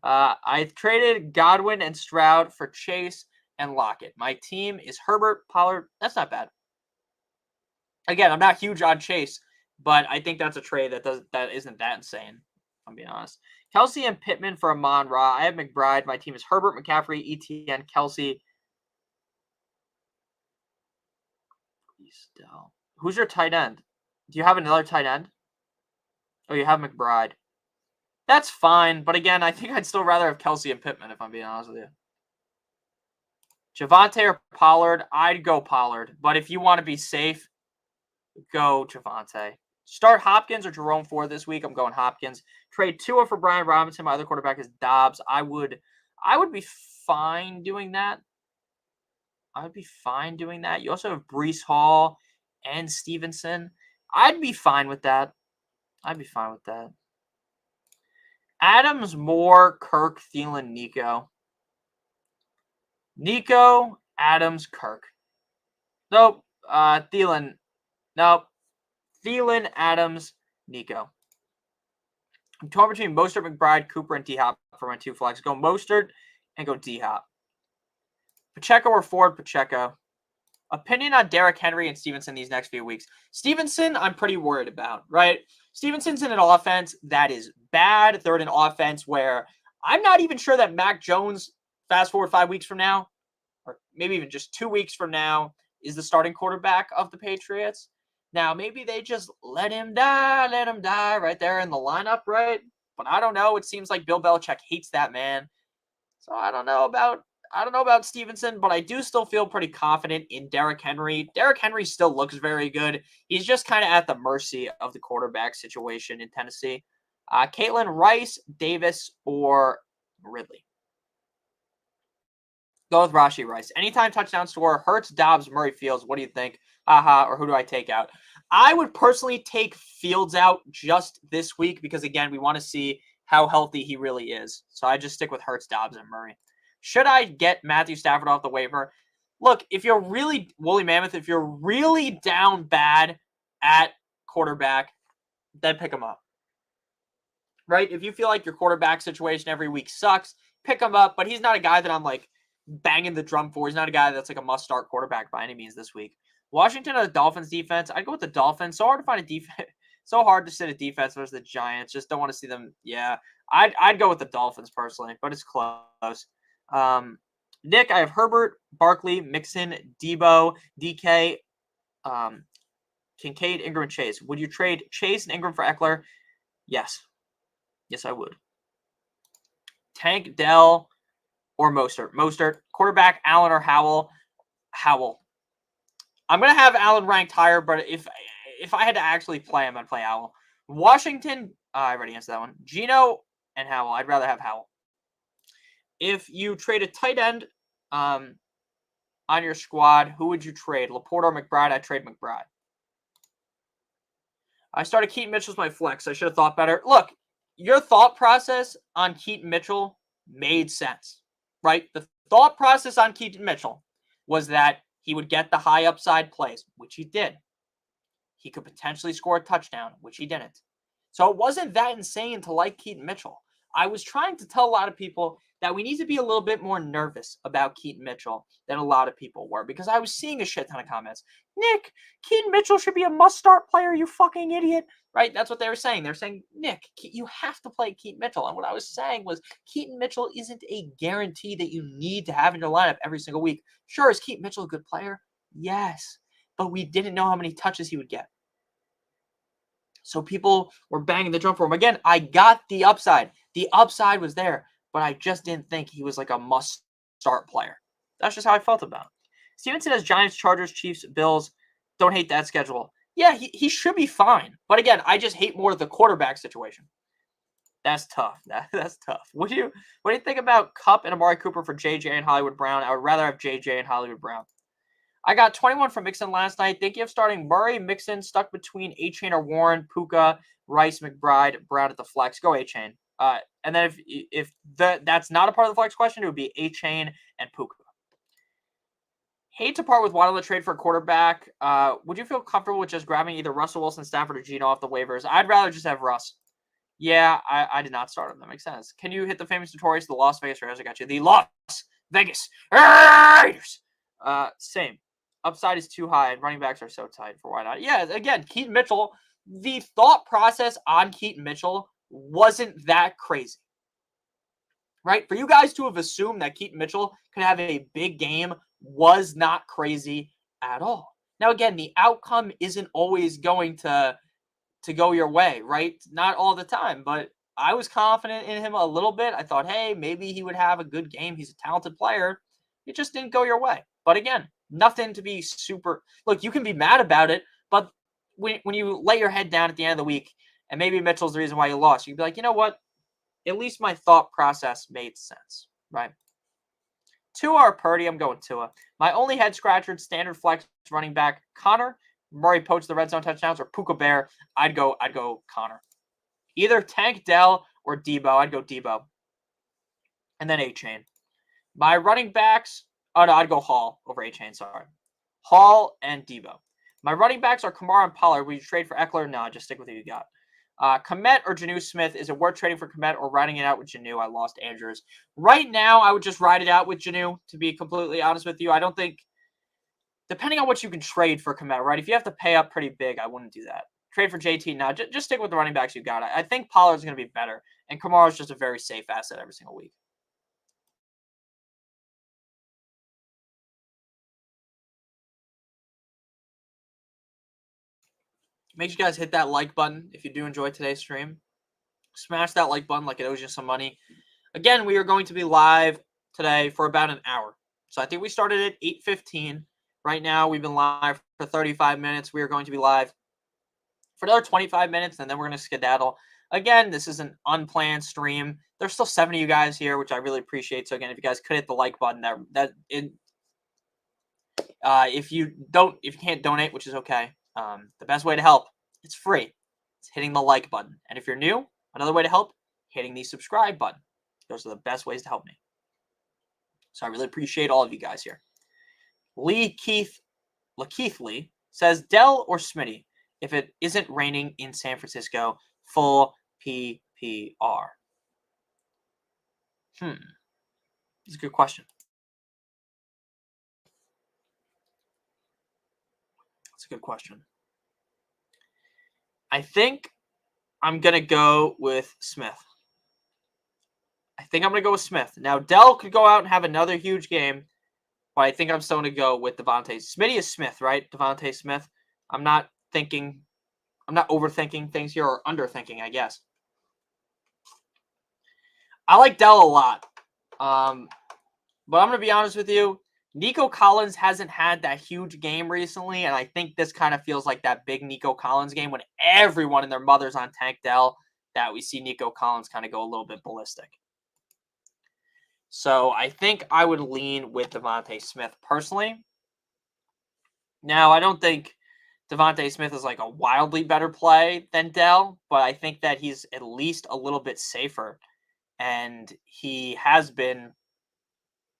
I traded Godwin and Stroud for Chase and Lockett. My team is Herbert, Pollard. That's not bad. Again, I'm not huge on Chase, but I think that's a trade that isn't that insane, if I'm being honest. Kelsey and Pittman for Amon-Ra. I have McBride. My team is Herbert, McCaffrey, ETN, Kelsey. Still. Who's your tight end? Do you have another tight end? Oh, you have McBride. That's fine, but again, I think I'd still rather have Kelsey and Pittman, if I'm being honest with you. Javonte or Pollard? I'd go Pollard, but if you want to be safe, go Javonte. Start Hopkins or Jerome Ford this week. I'm going Hopkins. Trade Tua for Brian Robinson. My other quarterback is Dobbs. I would be fine doing that. You also have Breece Hall and Stevenson. I'd be fine with that. Adams, Moore, Kirk, Thielen, Nico. Nico, Adams, Kirk. Nope. Thielen. Nope. Thielen, Adams, Nico. I'm torn between Mostert, McBride, Cooper, and D-Hop for my 2 flags. Go Mostert and go D-Hop. Pacheco or Ford? Pacheco. Opinion on Derrick Henry and Stevenson these next few weeks. Stevenson, I'm pretty worried about, right? Stevenson's in an offense that is bad. They're in an offense where I'm not even sure that Mac Jones, fast forward 5 weeks from now, or maybe even just 2 weeks from now, is the starting quarterback of the Patriots. Now, maybe they just let him die right there in the lineup, right? But I don't know. It seems like Bill Belichick hates that man. So I don't know about Stevenson, but I do still feel pretty confident in Derrick Henry. Derrick Henry still looks very good. He's just kind of at the mercy of the quarterback situation in Tennessee. Caitlin Rice, Davis, or Ridley. Go with Rashee Rice. Anytime touchdown scorer, Hurts, Dobbs, Murray, Fields. What do you think? Haha, or who do I take out? I would personally take Fields out just this week because, again, we want to see how healthy he really is. So I just stick with Hurts, Dobbs, and Murray. Should I get Matthew Stafford off the waiver? Look, if you're really, Woolly Mammoth, if you're really down bad at quarterback, then pick him up. Right? If you feel like your quarterback situation every week sucks, pick him up. But he's not a guy that I'm like banging the drum for. He's not a guy that's like a must-start quarterback by any means this week. Washington or the Dolphins defense? I'd go with the Dolphins. So hard to find a defense. So hard to sit a defense versus the Giants. Just don't want to see them. Yeah, I'd go with the Dolphins personally, but it's close. Nick, I have Herbert, Barkley, Mixon, Debo, DK, Kincaid, Ingram, and Chase. Would you trade Chase and Ingram for Eckler? Yes. Yes, I would. Tank, Dell, or Mostert. Mostert. Quarterback, Allen or Howell? Howell. I'm going to have Allen ranked higher, but if I had to actually play him, I'd play Howell. Washington, I already answered that one. Geno and Howell. I'd rather have Howell. If you trade a tight end on your squad, who would you trade? Laporte or McBride? I'd trade McBride. I started Keaton Mitchell as my flex. I should have thought better. Look, your thought process on Keaton Mitchell made sense, right? The thought process on Keaton Mitchell was that he would get the high upside plays, which he did. He could potentially score a touchdown, which he didn't. So it wasn't that insane to like Keaton Mitchell. I was trying to tell a lot of people that we need to be a little bit more nervous about Keaton Mitchell than a lot of people were, because I was seeing a shit ton of comments. Nick, Keaton Mitchell should be a must-start player, you fucking idiot. Right? That's what they were saying. They're saying, Nick, you have to play Keaton Mitchell. And what I was saying was Keaton Mitchell isn't a guarantee that you need to have in your lineup every single week. Sure, is Keaton Mitchell a good player? Yes. But we didn't know how many touches he would get. So people were banging the drum for him. Again, I got the upside. The upside was there, but I just didn't think he was like a must-start player. That's just how I felt about him. Stevenson has Giants, Chargers, Chiefs, Bills. Don't hate that schedule. Yeah, he should be fine. But again, I just hate more the quarterback situation. That's tough. That's tough. What do you think about Kupp and Amari Cooper for JJ and Hollywood Brown? I would rather have JJ and Hollywood Brown. I got 21 from Mixon last night. Thinking of starting Murray, Mixon, stuck between A-Chain or Warren, Puka, Rice, McBride, Brown at the flex. Go A-Chain. And then if that's not a part of the flex question, it would be A-Chain and Puka. Hate to part with Waddle to trade for a quarterback. Would you feel comfortable with just grabbing either Russell Wilson, Stafford, or Geno off the waivers? I'd rather just have Russ. Yeah, I did not start him. That makes sense. Can you hit the famous notorious, the Las Vegas Raiders? I got you. The Las Vegas Raiders. Same. Upside is too high, and running backs are so tight for why not. Yeah, again, Keaton Mitchell, the thought process on Keaton Mitchell wasn't that crazy. Right? For you guys to have assumed that Keaton Mitchell could have a big game was not crazy at all. Now, again, the outcome isn't always going to go your way, right? Not all the time, but I was confident in him a little bit. I thought, hey, maybe he would have a good game. He's a talented player. It just didn't go your way. But again, nothing to be super... Look, you can be mad about it, but when you lay your head down at the end of the week, and maybe Mitchell's the reason why you lost, you'd be like, you know what? At least my thought process made sense, right? Tua or Purdy, I'm going Tua. My only head scratcher, standard flex running back, Connor. Murray poached the red zone touchdowns, or Puka Bear. I'd go Connor. Either Tank Dell or Debo. I'd go Debo. And then A-Chain. My running backs... Oh, no, I'd go Hall over A-Chain, sorry. Hall and Debo. My running backs are Kamara and Pollard. Will you trade for Eckler? No, just stick with who you got. Komet or Jonnu Smith. Is it worth trading for Komet or riding it out with Jonnu? I lost Andrews. Right now, I would just ride it out with Jonnu, to be completely honest with you. I don't think, depending on what you can trade for Komet, right? If you have to pay up pretty big, I wouldn't do that. Trade for JT, no. Just stick with the running backs you got. I think Pollard's going to be better, and Kamara's just a very safe asset every single week. make sure you guys hit that like button if you do enjoy today's stream. Smash that like button like it owes you some money. Again, we are going to be live today for about an hour. So I think we started at 8:15. Right now, we've been live for 35 minutes. We are going to be live for another 25 minutes, and then we're going to skedaddle. Again, this is an unplanned stream. There's still 7 of you guys here, which I really appreciate. So again, if you guys could hit the like button, if you can't donate, which is okay, the best way to help, it's free. It's hitting the like button. And if you're new, another way to help, hitting the subscribe button. Those are the best ways to help me. So I really appreciate all of you guys here. Lakeith Lee says, Dell or Smitty if it isn't raining in San Francisco, full PPR? That's a good question. That's a good question. I think I'm going to go with Smith. Now, Dell could go out and have another huge game, but I think I'm still going to go with Devontae. Smitty is Smith, right? Devontae Smith. I'm not overthinking things here, or underthinking, I guess. I like Dell a lot. But I'm going to be honest with you. Nico Collins hasn't had that huge game recently, and I think this kind of feels like that big Nico Collins game when everyone and their mother's on Tank Dell, that we see Nico Collins kind of go a little bit ballistic. So I think I would lean with Devontae Smith personally. Now, I don't think Devontae Smith is like a wildly better play than Dell, but I think that he's at least a little bit safer. And he has been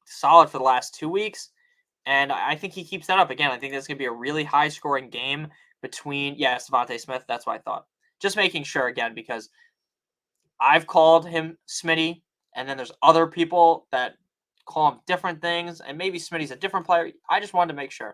solid for the last 2 weeks. And I think he keeps that up. Again, I think that's going to be a really high-scoring game between, yes, Devontae Smith. That's what I thought. Just making sure, again, because I've called him Smitty, and then there's other people that call him different things, and maybe Smitty's a different player. I just wanted to make sure.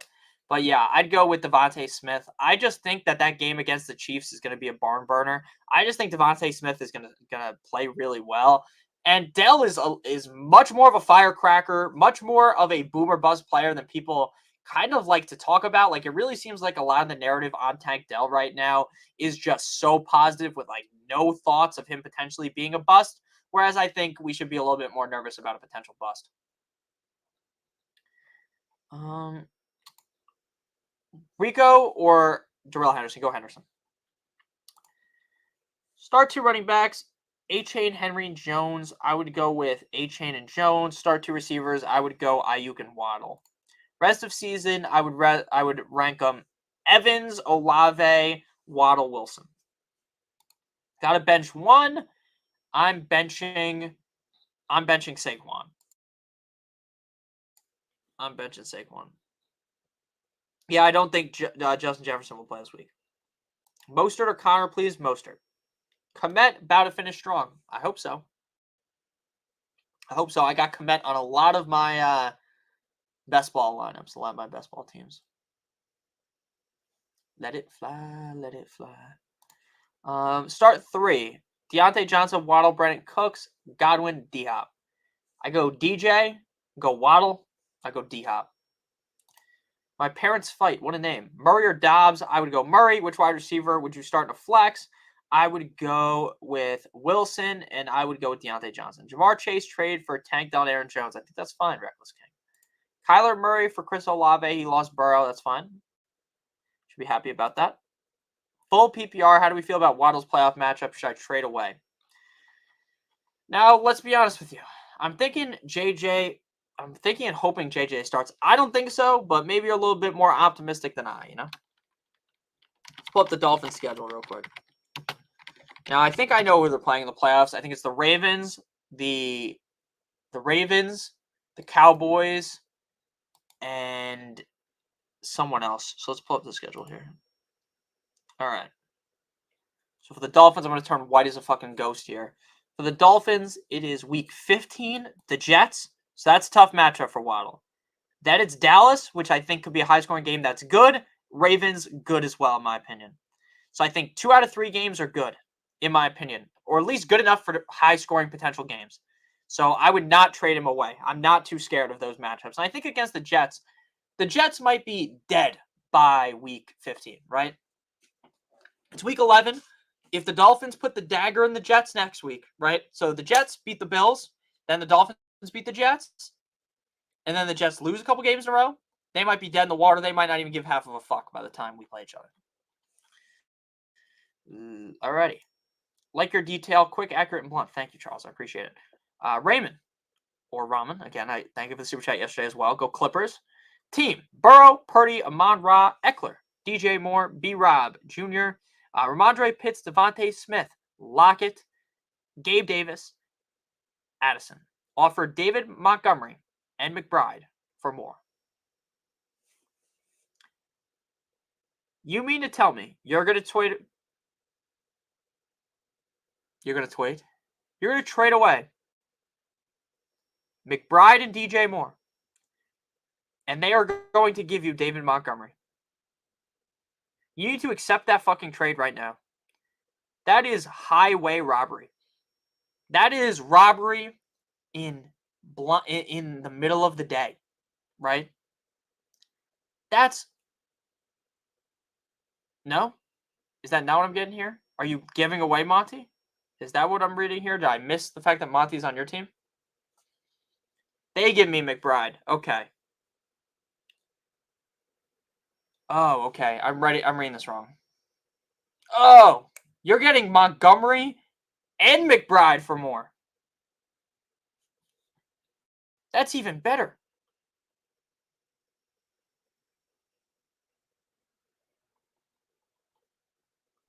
But yeah, I'd go with Devontae Smith. I just think that game against the Chiefs is going to be a barn burner. I just think Devontae Smith is going to play really well. And Dell is much more of a firecracker, much more of a boomer bust player than people kind of like to talk about. Like, it really seems like a lot of the narrative on Tank Dell right now is just so positive, with like no thoughts of him potentially being a bust. Whereas I think we should be a little bit more nervous about a potential bust. Rico or Darrell Henderson? Go Henderson. Start 2 running backs. A-Chain, Henry, and Jones. I would go with A-Chain and Jones. Start 2 receivers. I would go Ayuk and Waddle. Rest of season, I would rank them Evans, Olave, Waddle, Wilson. Got to bench 1. I'm benching Saquon. I'm benching Saquon. Yeah, I don't think Justin Jefferson will play this week. Mostert or Connor, please? Mostert. Komet about to finish strong. I hope so. I got Komet on a lot of my best ball lineups, a lot of my best ball teams. Let it fly, let it fly. Start 3. Deontay Johnson, Waddle, Brennan Cooks, Godwin, D-Hop. I go DJ, go Waddle, I go D-Hop. My parents fight. What a name. Murray or Dobbs? I would go Murray. Which wide receiver would you start in a flex? I would go with Wilson, and I would go with Deontay Johnson. Jamar Chase trade for Tank down Aaron Jones. I think that's fine, Reckless King. Kyler Murray for Chris Olave. He lost Burrow. That's fine. Should be happy about that. Full PPR. How do we feel about Waddle's playoff matchup? Should I trade away? Now, let's be honest with you. I'm thinking and hoping JJ starts. I don't think so, but maybe you're a little bit more optimistic than I, Let's pull up the Dolphins schedule real quick. Now, I think I know who they're playing in the playoffs. I think it's the Ravens, the Cowboys, and someone else. So let's pull up the schedule here. All right. So for the Dolphins, I'm going to turn white as a fucking ghost here. For the Dolphins, it is week 15, the Jets. So that's a tough matchup for Waddle. Then it's Dallas, which I think could be a high-scoring game. That's good. Ravens, good as well, in my opinion. So I think 2 out of 3 games are good, in my opinion, or at least good enough for high-scoring potential games. So I would not trade him away. I'm not too scared of those matchups. And I think against the Jets might be dead by week 15, right? It's week 11. If the Dolphins put the dagger in the Jets next week, right? So the Jets beat the Bills, then the Dolphins beat the Jets, and then the Jets lose a couple games in a row, they might be dead in the water. They might not even give half of a fuck by the time we play each other. Alrighty. Like your detail, quick, accurate, and blunt. Thank you, Charles. I appreciate it. Raymond, or Ramen, again, I thank you for the super chat yesterday as well. Go Clippers. Team, Burrow, Purdy, Amon-Ra, Eckler, DJ Moore, B-Rob Jr., Ramondre Pitts, Devontae Smith, Lockett, Gabe Davis, Addison. Offered David Montgomery and McBride for more. You mean to tell me you're going to trade? You're going to trade? You're going to trade away McBride and DJ Moore, and they are going to give you David Montgomery. You need to accept that fucking trade right now. That is highway robbery. That is robbery in the middle of the day, right? That's... No? Is that not what I'm getting here? Are you giving away Monty? Is that what I'm reading here? Did I miss the fact that Monty's on your team? They give me McBride. Okay. Oh, okay. I'm ready. I'm reading this wrong. Oh, you're getting Montgomery and McBride for more. That's even better.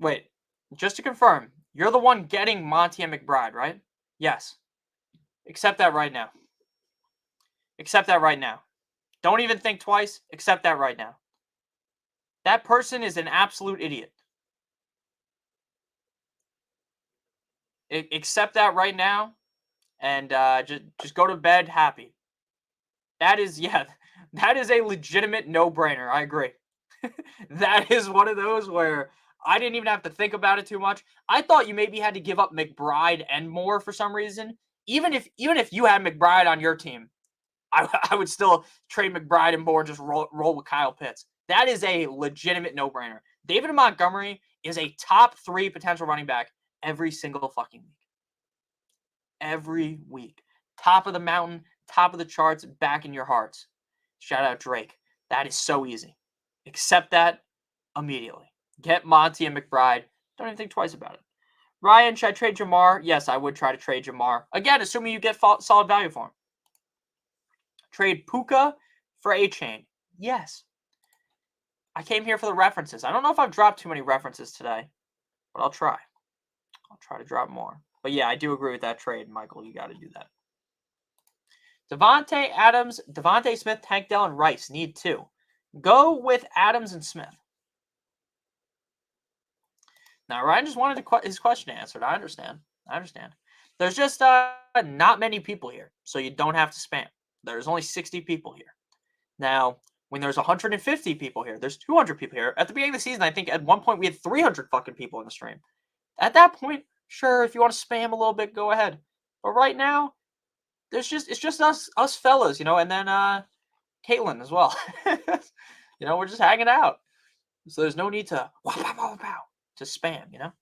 Wait, just to confirm, you're the one getting Monty and McBride, right? Yes. Accept that right now. Accept that right now. Don't even think twice. Accept that right now. That person is an absolute idiot. Accept that right now, and just go to bed happy. That is, yeah, that is a legitimate no-brainer. I agree. That is one of those where I didn't even have to think about it too much. I thought you maybe had to give up McBride and Moore for some reason. Even if you had McBride on your team, I would still trade McBride and Moore and just roll with Kyle Pitts. That is a legitimate no-brainer. David Montgomery is a top 3 potential running back every single fucking week. Every week. Top of the mountain, top of the charts, back in your hearts. Shout out Drake. That is so easy. Accept that immediately. Get Monty and McBride. Don't even think twice about it. Ryan, should I trade Jamar? Yes, I would try to trade Jamar. Again, assuming you get solid value for him. Trade Puka for A-Chain. Yes. I came here for the references. I don't know if I've dropped too many references today, but I'll try. I'll try to drop more. But yeah, I do agree with that trade, Michael. You got to do that. Devontae Adams, Devontae Smith, Tank Dell, and Rice need 2. Go with Adams and Smith. Now, Ryan just wanted his question answered. I understand. There's just not many people here, so you don't have to spam. There's only 60 people here. Now, when there's 150 people here, there's 200 people here. At the beginning of the season, I think at one point we had 300 fucking people in the stream. At that point, sure, if you want to spam a little bit, go ahead. But right now, it's just us fellas, and then Caitlin as well. We're just hanging out. So there's no need to spam,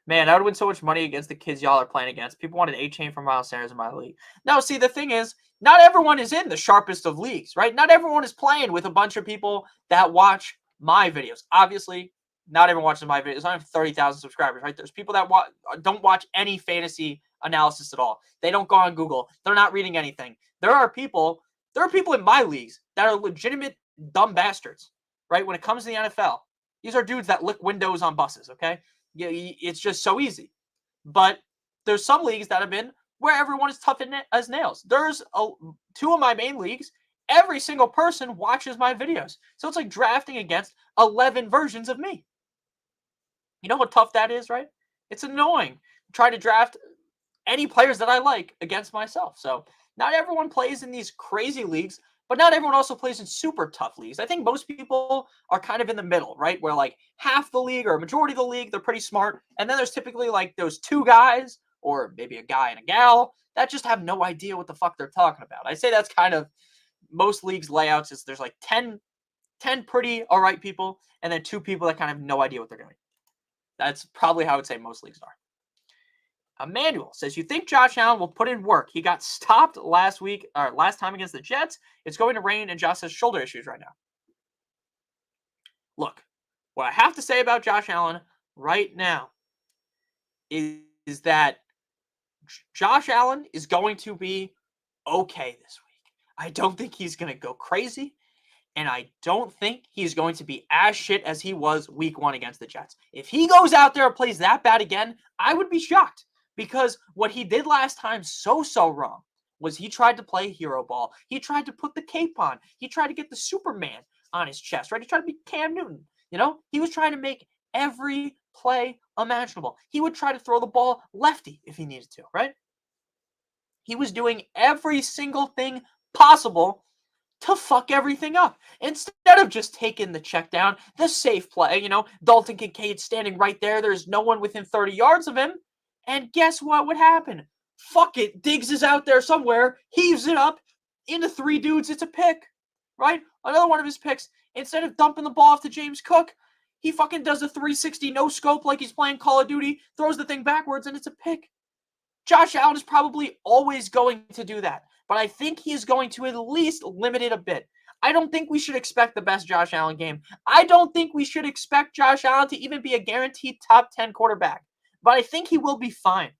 Man, I would win so much money against the kids y'all are playing against. People wanted A-Chain for Miles Sanders in my league. No, see, the thing is, not everyone is in the sharpest of leagues, right? Not everyone is playing with a bunch of people that watch my videos. Obviously, not everyone watches my videos. I have 30,000 subscribers, right? There's people that don't watch any fantasy analysis at all. They don't go on Google. They're not reading anything. There are people in my leagues that are legitimate dumb bastards, right? When it comes to the NFL, these are dudes that lick windows on buses, okay? Yeah, it's just so easy. But there's some leagues that have been where everyone is tough as nails. There's 2 of my main leagues. Every single person watches my videos. So it's like drafting against 11 versions of me. You know how tough that is, right? It's annoying. Try to draft any players that I like against myself. So not everyone plays in these crazy leagues, but not everyone also plays in super tough leagues. I think most people are kind of in the middle, right? Where like half the league or a majority of the league, they're pretty smart. And then there's typically like those 2 guys or maybe a guy and a gal that just have no idea what the fuck they're talking about. I say that's kind of most leagues layouts is there's like 10 pretty all right people and then 2 people that kind of have no idea what they're doing. That's probably how I would say most leagues are. Emmanuel says, you think Josh Allen will put in work? He got stopped last time against the Jets. It's going to rain, and Josh has shoulder issues right now. Look, what I have to say about Josh Allen right now is that Josh Allen is going to be okay this week. I don't think he's going to go crazy, and I don't think he's going to be as shit as he was week 1 against the Jets. If he goes out there and plays that bad again, I would be shocked, because what he did last time so wrong was he tried to play hero ball. He tried to put the cape on. He tried to get the Superman on his chest, right? He tried to be Cam Newton. He was trying to make every play imaginable. He would try to throw the ball lefty if he needed to, right? He was doing every single thing possible to fuck everything up. Instead of just taking the check down, the safe play, Dalton Kincaid standing right there. There's no one within 30 yards of him. And guess what would happen? Fuck it. Diggs is out there somewhere, heaves it up into 3 dudes. It's a pick, right? Another one of his picks. Instead of dumping the ball off to James Cook, he fucking does a 360 no scope like he's playing Call of Duty, throws the thing backwards, and it's a pick. Josh Allen is probably always going to do that, but I think he is going to at least limit it a bit. I don't think we should expect the best Josh Allen game. I don't think we should expect Josh Allen to even be a guaranteed top 10 quarterback, but I think he will be fine.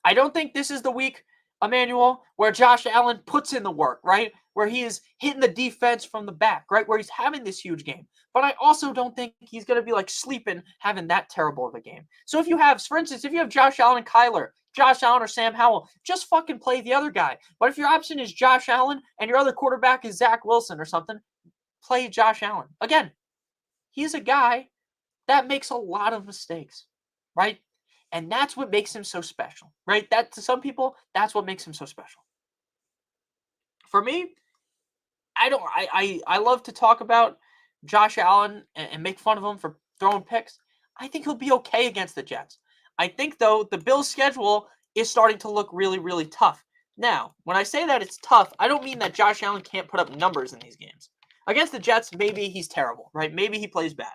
I don't think this is the week, Emmanuel, where Josh Allen puts in the work, right? Where he is hitting the defense from the back, right? Where he's having this huge game. But I also don't think he's going to be like sleeping, having that terrible of a game. So if you have, for instance, if you have Josh Allen and Kyler, Josh Allen or Sam Howell, just fucking play the other guy. But if your option is Josh Allen and your other quarterback is Zach Wilson or something, play Josh Allen. Again, he's a guy that makes a lot of mistakes, right? And that's what makes him so special, right? That to some people, that's what makes him so special. For me, I love to talk about Josh Allen and make fun of him for throwing picks. I think he'll be okay against the Jets. I think, though, the Bills' schedule is starting to look really, really tough. Now, when I say that it's tough, I don't mean that Josh Allen can't put up numbers in these games. Against the Jets, maybe he's terrible, right? Maybe he plays bad.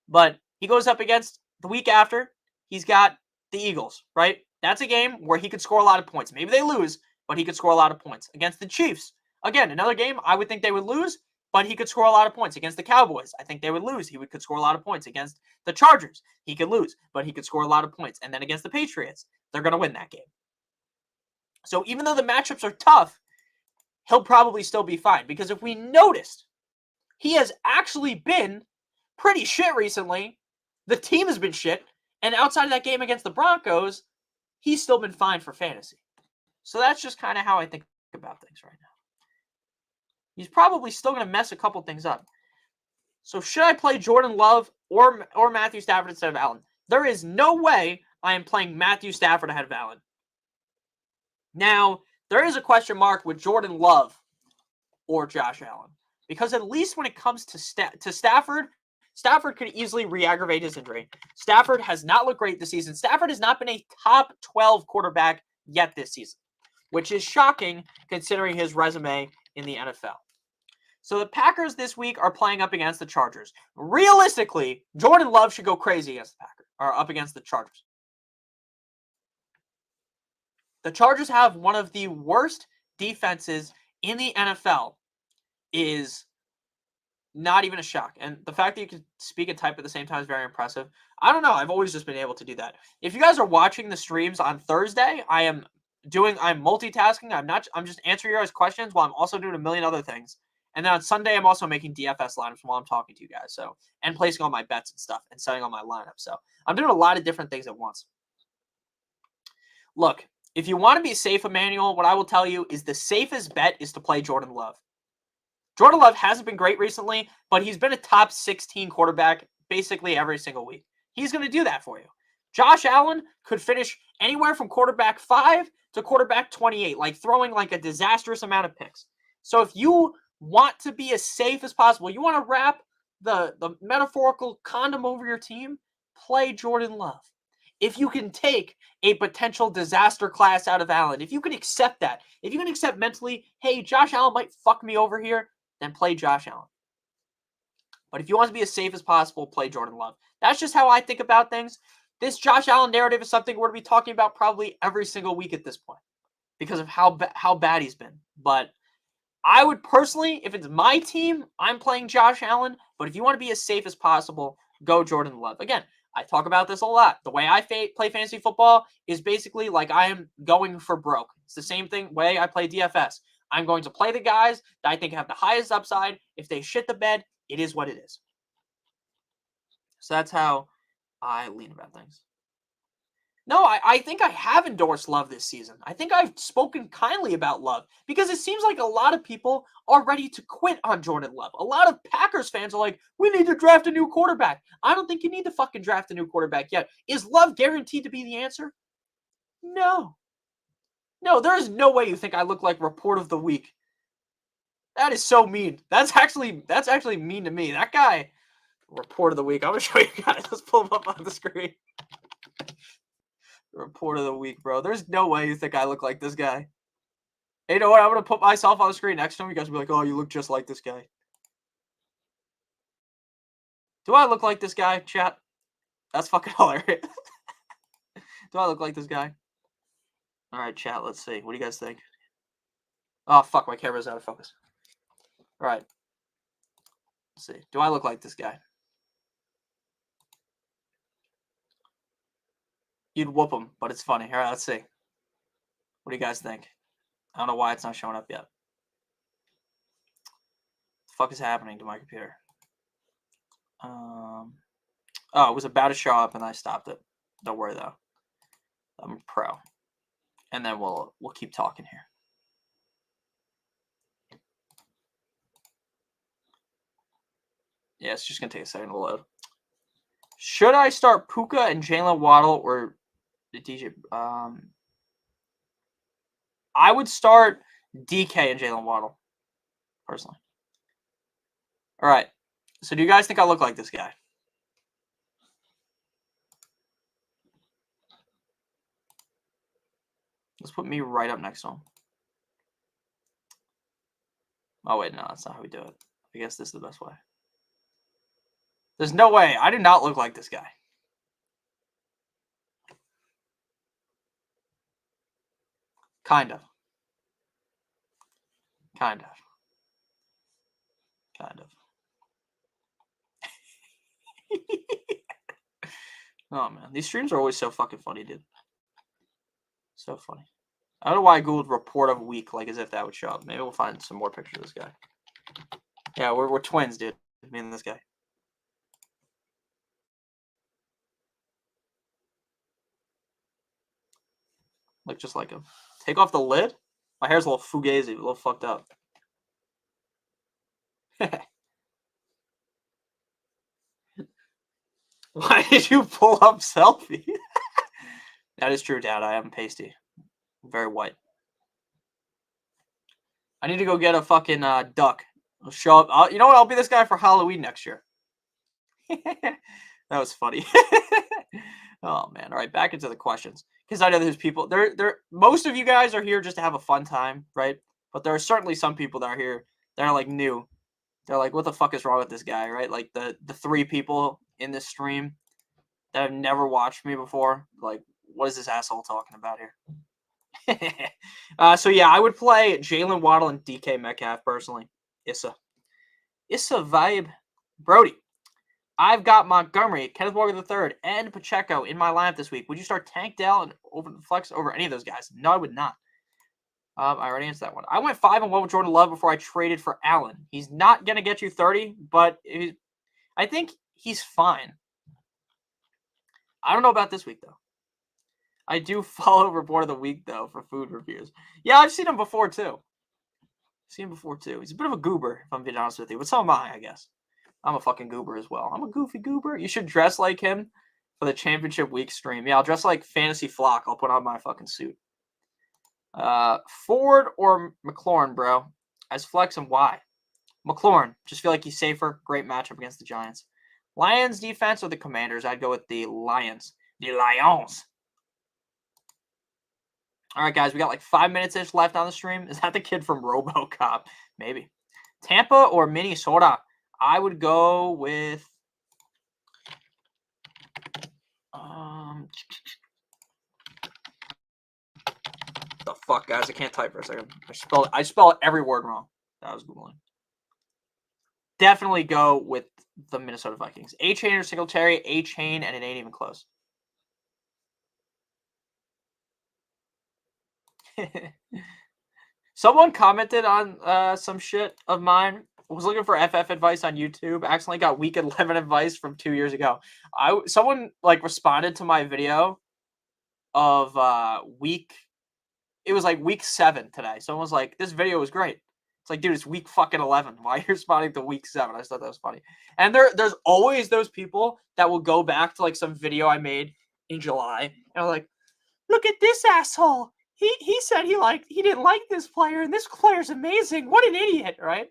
But he goes up against, the week after, he's got the Eagles, right? That's a game where he could score a lot of points. Maybe they lose, but he could score a lot of points. Against the Chiefs, again, another game I would think they would lose, but he could score a lot of points. Against the Cowboys, I think they would lose. He could score a lot of points. Against the Chargers, he could lose, but he could score a lot of points. And then against the Patriots, they're going to win that game. So even though the matchups are tough, he'll probably still be fine. Because if we noticed, he has actually been pretty shit recently. The team has been shit. And outside of that game against the Broncos, he's still been fine for fantasy. So that's just kind of how I think about things right now. He's probably still going to mess a couple things up. So should I play Jordan Love or Matthew Stafford instead of Allen? There is no way I am playing Matthew Stafford ahead of Allen. Now, there is a question mark with Jordan Love or Josh Allen. Because at least when it comes to Stafford, Stafford could easily re-aggravate his injury. Stafford has not looked great this season. Stafford has not been a top 12 quarterback yet this season, which is shocking considering his resume in the NFL. So the Packers this week are playing up against the Chargers. Realistically, Jordan Love should go crazy against the Packers, or up against the Chargers. The Chargers have one of the worst defenses in the NFL. Is not even a shock. And the fact that you can speak and type at the same time is very impressive. I don't know. I've always just been able to do that. If you guys are watching the streams on Thursday, I'm multitasking. I'm just answering your guys' questions while I'm also doing a million other things. And then on Sunday, I'm also making DFS lineups while I'm talking to you guys. So, and placing all my bets and stuff and setting all my lineups. So I'm doing a lot of different things at once. Look, if you want to be safe, Emmanuel, what I will tell you is the safest bet is to play Jordan Love. Jordan Love hasn't been great recently, but he's been a top 16 quarterback basically every single week. He's going to do that for you. Josh Allen could finish anywhere from quarterback 5 to quarterback 28, like throwing like a disastrous amount of picks. So if you want to be as safe as possible, you want to wrap the metaphorical condom over your team, play Jordan Love. If you can take a potential disaster class out of Allen, if you can accept that, if you can accept mentally, hey, Josh Allen might fuck me over here, then play Josh Allen. But if you want to be as safe as possible, play Jordan Love. That's just how I think about things. This Josh Allen narrative is something we're going to be talking about probably every single week at this point because of how bad he's been. But I would personally, if it's my team, I'm playing Josh Allen. But if you want to be as safe as possible, go Jordan Love. Again, I talk about this a lot. The way I play fantasy football is basically like I am going for broke. It's the same way I play DFS. I'm going to play the guys that I think have the highest upside. If they shit the bed, it is what it is. So that's how I lean about things. No, I think I have endorsed Love this season. I think I've spoken kindly about Love because it seems like a lot of people are ready to quit on Jordan Love. A lot of Packers fans are like, we need to draft a new quarterback. I don't think you need to fucking draft a new quarterback yet. Is Love guaranteed to be the answer? No. No, there is no way you think I look like Report of the Week. That is so mean. That's actually mean to me. That guy, Report of the Week. I'm going to show you guys. Let's pull him up on the screen. Report of the Week, bro. There's no way you think I look like this guy. Hey, you know what? I'm going to put myself on the screen next to him. You guys will be like, oh, you look just like this guy. Do I look like this guy, chat? That's fucking hilarious. Do I look like this guy? All right, chat, let's see. What do you guys think? Oh, fuck, my camera's out of focus. All right. Let's see. Do I look like this guy? You'd whoop him, but it's funny. All right, let's see. What do you guys think? I don't know why it's not showing up yet. What the fuck is happening to my computer? Oh, it was about to show up and I stopped it. Don't worry though. I'm a pro. And then we'll keep talking here. Yeah, it's just gonna take a second to load. Should I start Puka and Jalen Waddle or the DJ? I would start DK and Jalen Waddle, personally. All right. So do you guys think I look like this guy? Let's put me right up next to him. Oh, wait, no, that's not how we do it. I guess this is the best way. There's no way. I do not look like this guy. Kind of. Kind of. Kind of. Oh, man. These streams are always so fucking funny, dude. So funny. I don't know why I googled Report of Week, like as if that would show up. Maybe we'll find some more pictures of this guy. Yeah, we're twins, dude. Me and this guy. Look just like him. Take off the lid. My hair's a little fugazi, a little fucked up. Why did you pull up selfie? That is true, Dad. I am pasty. I'm very white. I need to go get a fucking duck. I'll show up. You know what? I'll be this guy for Halloween next year. That was funny. Oh, man. All right, back into the questions. Because I know there's people. Most of you guys are here just to have a fun time, right? But there are certainly some people that are here that are, like, new. They're like, what the fuck is wrong with this guy, right? Like, the 3 people in this stream that have never watched me before. Like, what is this asshole talking about here? So, yeah, I would play Jalen Waddle and DK Metcalf, personally. Issa vibe. Brody. I've got Montgomery, Kenneth Walker III, and Pacheco in my lineup this week. Would you start Tank Dell and flex over any of those guys? No, I would not. I already answered that one. I went 5-1 with Jordan Love before I traded for Allen. He's not going to get you 30, but I think he's fine. I don't know about this week, though. I do follow Report of the Week, though, for food reviews. Yeah, I've seen him before, too. He's a bit of a goober, if I'm being honest with you. But so am I guess. I'm a fucking goober as well. I'm a goofy goober. You should dress like him for the championship week stream. Yeah, I'll dress like Fantasy Flock. I'll put on my fucking suit. Ford or McLaurin, bro? As flex and why? McLaurin. Just feel like he's safer. Great matchup against the Giants. Lions defense or the Commanders? I'd go with the Lions. The Lions. All right, guys. We got like 5 minutes-ish left on the stream. Is that the kid from RoboCop? Maybe. Tampa or Minnesota? I would go with the fuck, guys! I can't type for a second. I spelled every word wrong that I was googling. Definitely go with the Minnesota Vikings. A-Chain or Singletary, A-Chain, and it ain't even close. Someone commented on some shit of mine. Was looking for FF advice on YouTube. Accidentally got week 11 advice from 2 years ago. Someone like responded to my video of week. It was like week 7 today. Someone was like, "This video was great." It's like, dude, it's week fucking 11. Why are you responding to week 7? I just thought that was funny. And there's always those people that will go back to like some video I made in July and are like, "Look at this asshole. He said he didn't like this player, and this player's amazing. What an idiot!" Right?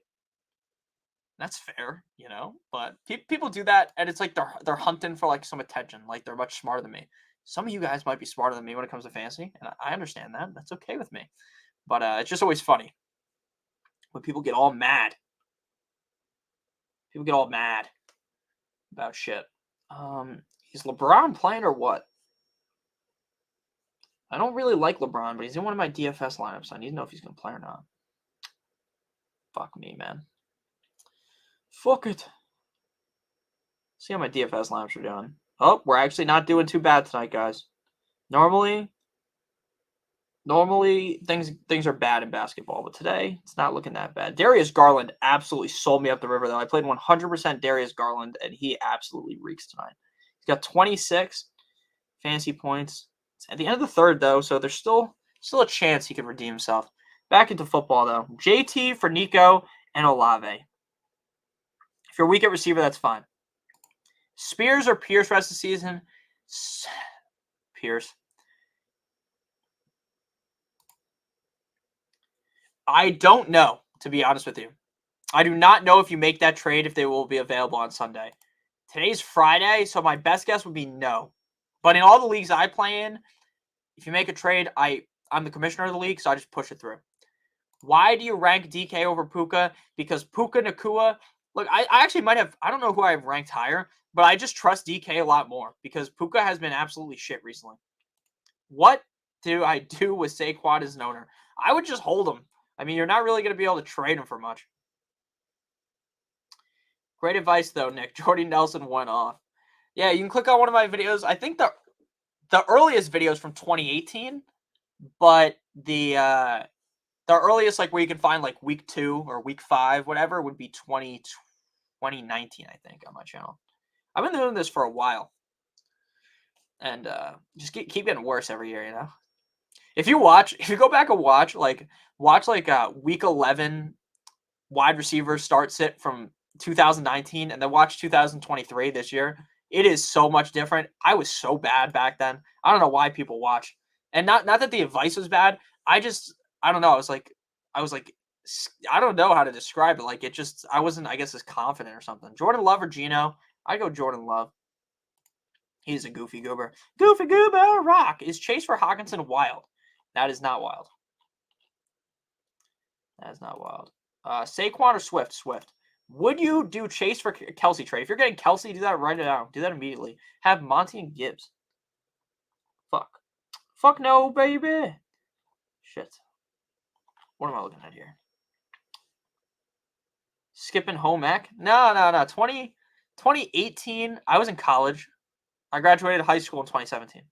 That's fair, you know. But people do that, and it's like they're hunting for like some attention. Like they're much smarter than me. Some of you guys might be smarter than me when it comes to fantasy, and I understand that. That's okay with me. But it's just always funny when people get all mad. People get all mad about shit. Is LeBron playing or what? I don't really like LeBron, but he's in one of my DFS lineups. I need to know if he's going to play or not. Fuck me, man. Fuck it. See how my DFS lineups are doing. Oh, we're actually not doing too bad tonight, guys. Normally things are bad in basketball, but today it's not looking that bad. Darius Garland absolutely sold me up the river, though. I played 100% Darius Garland, and he absolutely reeks tonight. He's got 26 fantasy points. It's at the end of the third, though, so there's still a chance he can redeem himself. Back into football, though. JT for Nico and Olave. If you're weak at receiver, that's fine. Spears or Pierce rest of the season? Pierce. I don't know, to be honest with you. I do not know if you make that trade if they will be available on Sunday. Today's Friday, so my best guess would be no. But in all the leagues I play in, if you make a trade, I'm the commissioner of the league, so I just push it through. Why do you rank DK over Puka? Because Puka, Nakua, look, I actually might have, I don't know who I've ranked higher, but I just trust DK a lot more because Puka has been absolutely shit recently. What do I do with Saquon as an owner? I would just hold him. I mean, you're not really going to be able to trade him for much. Great advice, though, Nick. Jordy Nelson went off. Yeah, you can click on one of my videos. I think the earliest video is from 2018, but the earliest, like, where you can find, like, week 2 or week 5, whatever, would be 2019, I think, on my channel. I've been doing this for a while. And just keep getting worse every year, you know? If you go back and watch week 11 wide receiver start sit from 2019 and then watch 2023 this year, it is so much different. I was so bad back then. I don't know why people watch. And not that the advice was bad. I don't know. I was like, I don't know how to describe it. Like, I wasn't, I guess, as confident or something. Jordan Love or Geno? I go Jordan Love. He's a goofy goober. Goofy goober rock. Is Chase for Hawkinson wild? That is not wild. That is not wild. Saquon or Swift? Swift. Would you do Chase for Kelsey trade? If you're getting Kelsey, do that right now. Do that immediately. Have Monty and Gibbs. Fuck. Fuck no, baby. Shit. What am I looking at here? Skipping home ec? No. 2018, I was in college. I graduated high school in 2017.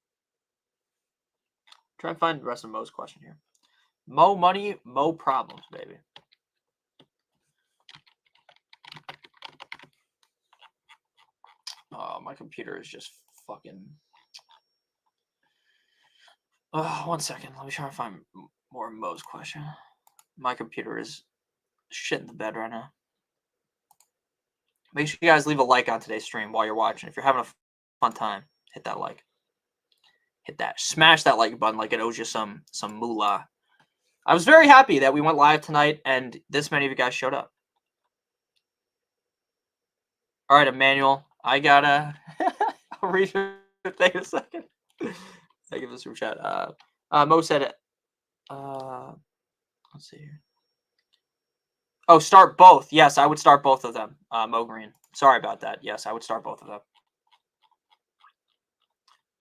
Try to find the rest of Mo's question here. Mo money, Mo problems, baby. Oh, my computer is just fucking... Oh, 1 second. Let me try to find more of Mo's question. My computer is shit in the bed right now. Make sure you guys leave a like on today's stream while you're watching. If you're having a fun time, hit that like. Hit that. Smash that like button like it owes you some moolah. I was very happy that we went live tonight and this many of you guys showed up. All right, Emmanuel. I gotta... I'll read your thing in a second. I give this a chat. Mo said it. Let's see here. Oh, start both. Yes, I would start both of them. Mo Green. Sorry about that. Yes, I would start both of them.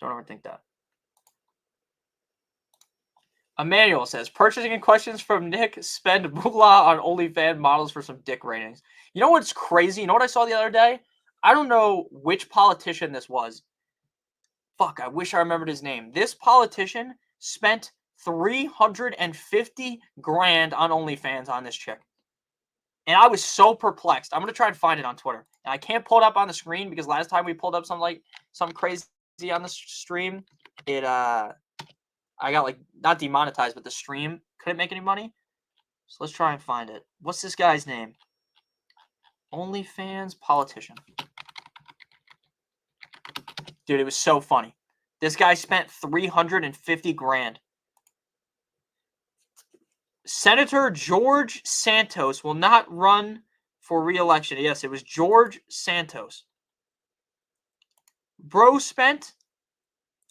Don't overthink that. Emmanuel says, purchasing questions from Nick, spend moolah on OnlyFans models for some dick ratings. You know what's crazy? You know what I saw the other day? I don't know which politician this was. Fuck, I wish I remembered his name. This politician spent 350 grand on OnlyFans on this chick. And I was so perplexed. I'm going to try and find it on Twitter. And I can't pull it up on the screen because last time we pulled up some crazy on the stream, I got not demonetized, but the stream couldn't make any money. So let's try and find it. What's this guy's name? OnlyFans politician. Dude, it was so funny. This guy spent 350 grand. Senator George Santos will not run for re-election. Yes, it was George Santos. Bro spent,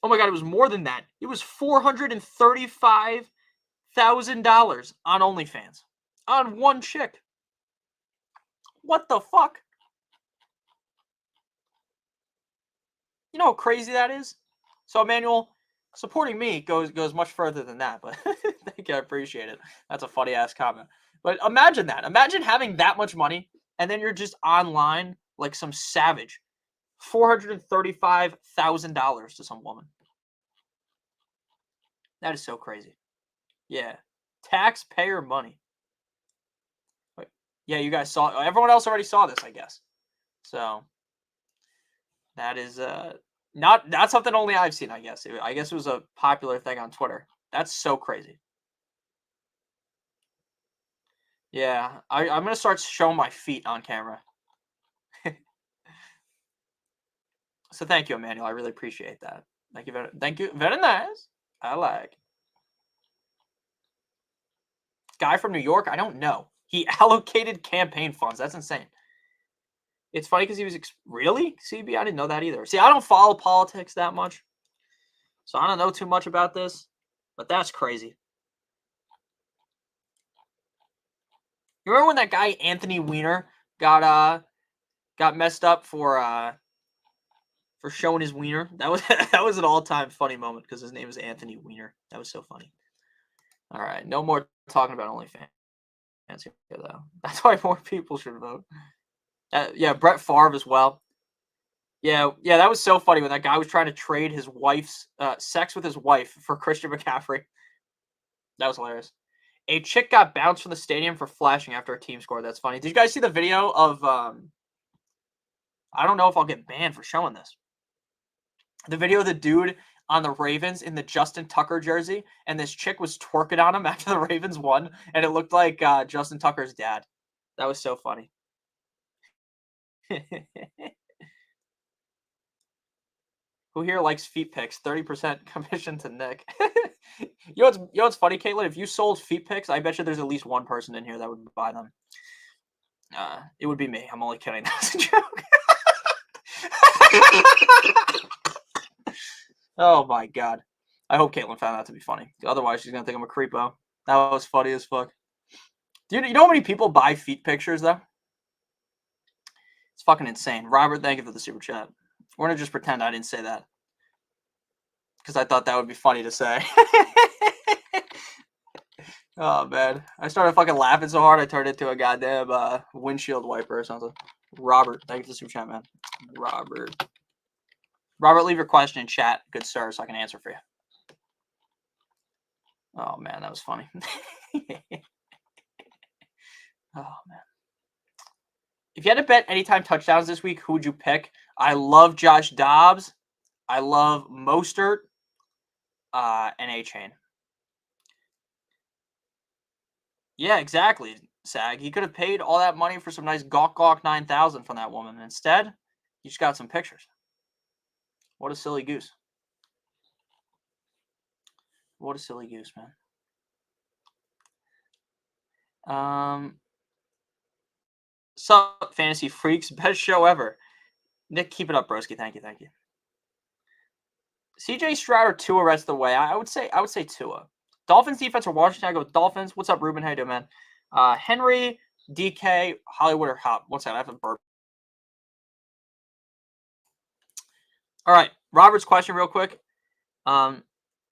oh my God, it was more than that. It was $435,000 on OnlyFans. On one chick. What the fuck? You know how crazy that is? So, Emmanuel, supporting me goes much further than that, but thank you, I appreciate it. That's a funny-ass comment. But imagine that. Imagine having that much money, and then you're just online like some savage. $435,000 to some woman. That is so crazy. Yeah. Taxpayer money. Wait. Yeah, you guys saw, everyone else already saw this, I guess. So, that is not something only I've seen, I guess. I guess it was a popular thing on Twitter. That's so crazy. Yeah, I'm going to start showing my feet on camera. So thank you, Emmanuel. I really appreciate that. Thank you. Very nice. I like. Guy from New York? I don't know. He allocated campaign funds. That's insane. It's funny because he was really CB. I didn't know that either. See, I don't follow politics that much, so I don't know too much about this. But that's crazy. You remember when that guy Anthony Weiner got messed up for showing his wiener? That was an all-time funny moment because his name is Anthony Weiner. That was so funny. All right, no more talking about OnlyFans here though. That's why more people should vote. Yeah, Brett Favre as well. Yeah, that was so funny when that guy was trying to trade his wife's sex with his wife for Christian McCaffrey. That was hilarious. A chick got bounced from the stadium for flashing after a team scored. That's funny. Did you guys see the video of I don't know if I'll get banned for showing this. The video of the dude on the Ravens in the Justin Tucker jersey, and this chick was twerking on him after the Ravens won, and it looked like Justin Tucker's dad. That was so funny. Who here likes feet pics? 30% commission to Nick. You know what's funny, Caitlin? If you sold feet pics, I bet you there's at least one person in here that would buy them. It would be me. I'm only kidding. That's a joke. Oh my God. I hope Caitlin found that to be funny. Otherwise, she's gonna think I'm a creepo. That was funny as fuck. You know how many people buy feet pictures though? It's fucking insane. Robert, thank you for the super chat. We're gonna just pretend I didn't say that because I thought that would be funny to say. Oh man, I started fucking laughing so hard I turned into a goddamn windshield wiper or something. Robert, thank you for the super chat, man. Robert, leave your question in chat, good sir, so I can answer for you. Oh man, that was funny. Oh man. If you had to bet anytime touchdowns this week, who would you pick? I love Josh Dobbs. I love Mostert. And A-Chain. Yeah, exactly, Sag. He could have paid all that money for some nice Gawk 9000 from that woman. Instead, he just got some pictures. What a silly goose. What a silly goose, man. Sup, Fantasy Freaks? Best show ever. Nick, keep it up, broski. Thank you. CJ Stroud or Tua rest of the way. I would say Tua. Dolphins defense or Washington? I go with Dolphins. What's up, Ruben? How you doing, man? Henry, DK, Hollywood, or Hop. One second, I have a burp. All right, Robert's question real quick. Am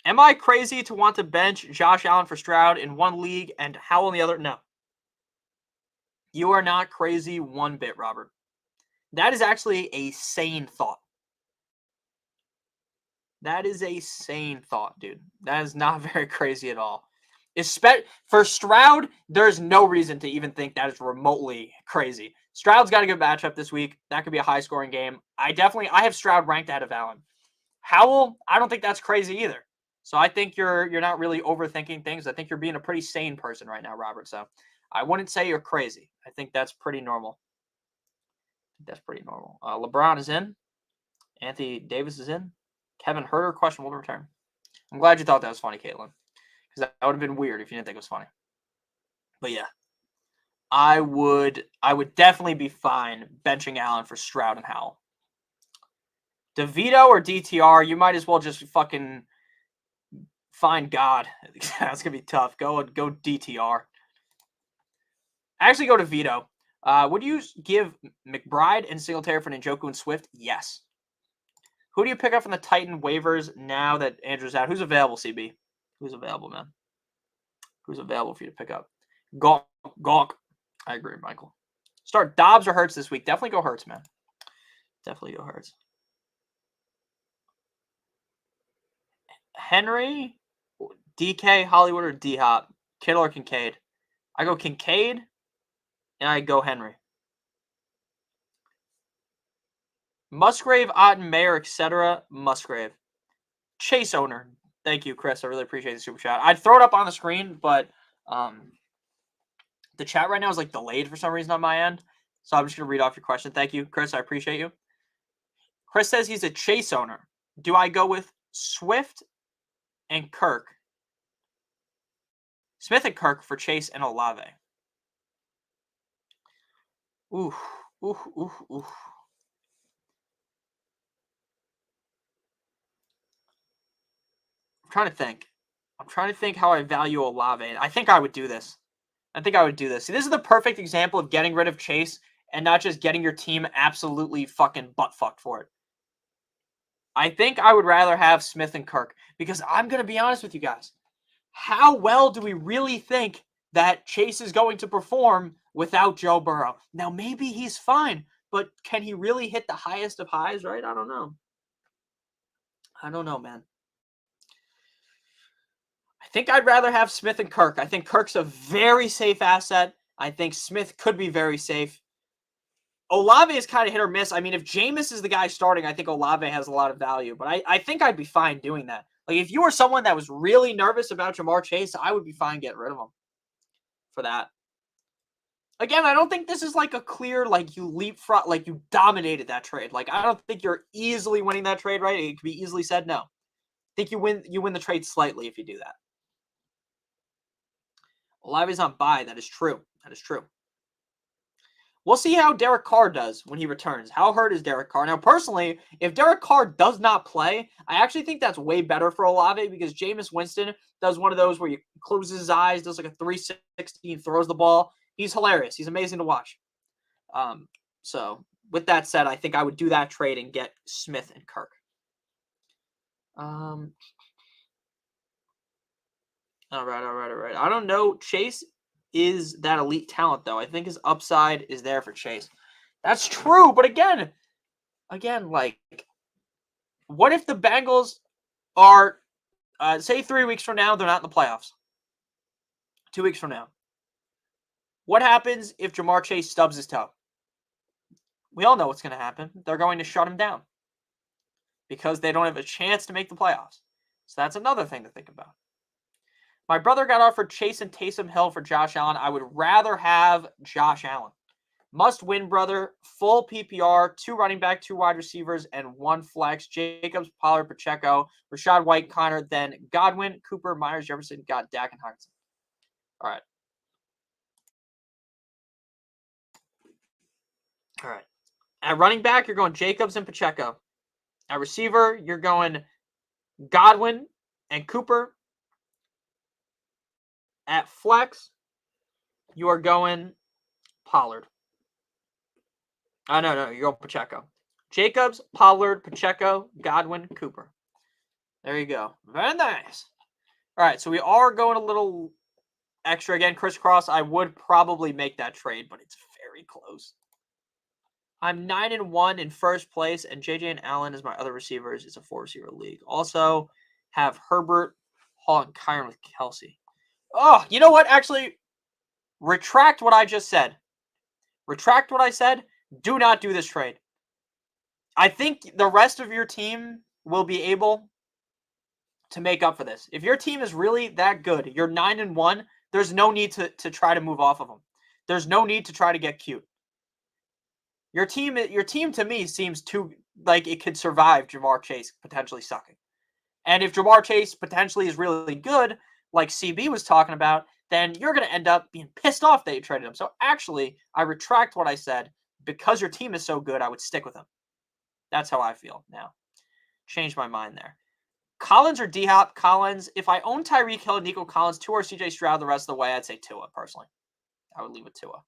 I crazy to want to bench Josh Allen for Stroud in one league and Howell in the other? No. You are not crazy one bit, Robert. That is actually a sane thought. That is a sane thought, dude. That is not very crazy at all. For Stroud, there's no reason to even think that is remotely crazy. Stroud's got a good matchup this week. That could be a high-scoring game. I have Stroud ranked ahead of Allen. Howell, I don't think that's crazy either. So I think you're not really overthinking things. I think you're being a pretty sane person right now, Robert. So I wouldn't say you're crazy. I think that's pretty normal. LeBron is in. Anthony Davis is in. Kevin Herter, questionable return. I'm glad you thought that was funny, Caitlin. Because that would have been weird if you didn't think it was funny. But yeah. I would definitely be fine benching Allen for Stroud and Howell. DeVito or DTR, you might as well just fucking find God. That's going to be tough. Go DTR. Actually, go to Vito. Would you give McBride and Singletary for Njoku and Swift? Yes. Who do you pick up from the Titan waivers now that Andrew's out? Who's available, CB? Who's available, man? Who's available for you to pick up? Gawk. I agree, Michael. Start Dobbs or Hurts this week. Definitely go Hurts, man. Definitely go Hurts. Henry, DK, Hollywood, or D-Hop? Kittle or Kincaid? I go Kincaid, and I go Henry. Musgrave, Otten, Mayer, etc. Musgrave. Chase owner. Thank you, Chris. I really appreciate the super chat. I'd throw it up on the screen, but the chat right now is like delayed for some reason on my end. So I'm just going to read off your question. Thank you, Chris. I appreciate you. Chris says he's a Chase owner. Do I go with Swift and Kirk? Smith and Kirk for Chase and Olave. Ooh. I'm trying to think how I value Olave. I think I would do this. See, this is the perfect example of getting rid of Chase and not just getting your team absolutely fucking butt-fucked for it. I think I would rather have Smith and Kirk because I'm going to be honest with you guys. How well do we really think that Chase is going to perform without Joe Burrow? Now, maybe he's fine, but can he really hit the highest of highs, right? I don't know. Man. I think I'd rather have Smith and Kirk. I think Kirk's a very safe asset. I think Smith could be very safe. Olave is kind of hit or miss. I mean, if Jameis is the guy starting, I think Olave has a lot of value. But I think I'd be fine doing that. Like, if you were someone that was really nervous about Jamar Chase, I would be fine getting rid of him for that. Again, I don't think this is like a clear, like, you leapfrog, like, you dominated that trade. Like, I don't think you're easily winning that trade, right? It could be easily said no. I think you win the trade slightly if you do that. Olave's on bye. That is true. We'll see how Derek Carr does when he returns. How hurt is Derek Carr? Now, personally, if Derek Carr does not play, I actually think that's way better for Olave because Jameis Winston does one of those where he closes his eyes, does like a 360, throws the ball. He's hilarious. He's amazing to watch. So, with that said, I think I would do that trade and get Smith and Kirk. All right. I don't know. Chase is that elite talent, though. I think his upside is there for Chase. That's true, but again, like, what if the Bengals are, say 3 weeks from now, they're not in the playoffs? 2 weeks from now. What happens if Jamar Chase stubs his toe? We all know what's going to happen. They're going to shut him down because they don't have a chance to make the playoffs. So that's another thing to think about. My brother got offered Chase and Taysom Hill for Josh Allen. I would rather have Josh Allen. Must win, brother. Full PPR, 2 running back, 2 wide receivers, and 1 flex. Jacobs, Pollard, Pacheco, Rashad White, Connor, then Godwin, Cooper, Myers, Jefferson, got Dak and Hockenson. All right. At running back, you're going Jacobs and Pacheco. At receiver, you're going Godwin and Cooper. At flex, you are going Pollard. No, you're going Pacheco. Jacobs, Pollard, Pacheco, Godwin, Cooper. There you go. Very nice. All right, so we are going a little extra again. Crisscross, I would probably make that trade, but it's very close. I'm 9-1 in first place, and JJ and Allen as my other receivers. It's a 4-receiver league. Also have Herbert, Hall, and Kyron with Kelsey. Oh, you know what? Actually, retract what I just said. Retract what I said. Do not do this trade. I think the rest of your team will be able to make up for this. If your team is really that good, you're 9-1, there's no need to try to move off of them. There's no need to try to get cute. Your team to me seems too like it could survive Jamar Chase potentially sucking. And if Jamar Chase potentially is really good, like CB was talking about, then you're going to end up being pissed off that you traded him. So actually, I retract what I said. Because your team is so good, I would stick with him. That's how I feel now. Changed my mind there. Collins or D-Hop? Collins. If I own Tyreek Hill and Nico Collins, Tua or CJ Stroud the rest of the way, I'd say Tua, personally. I would leave with Tua.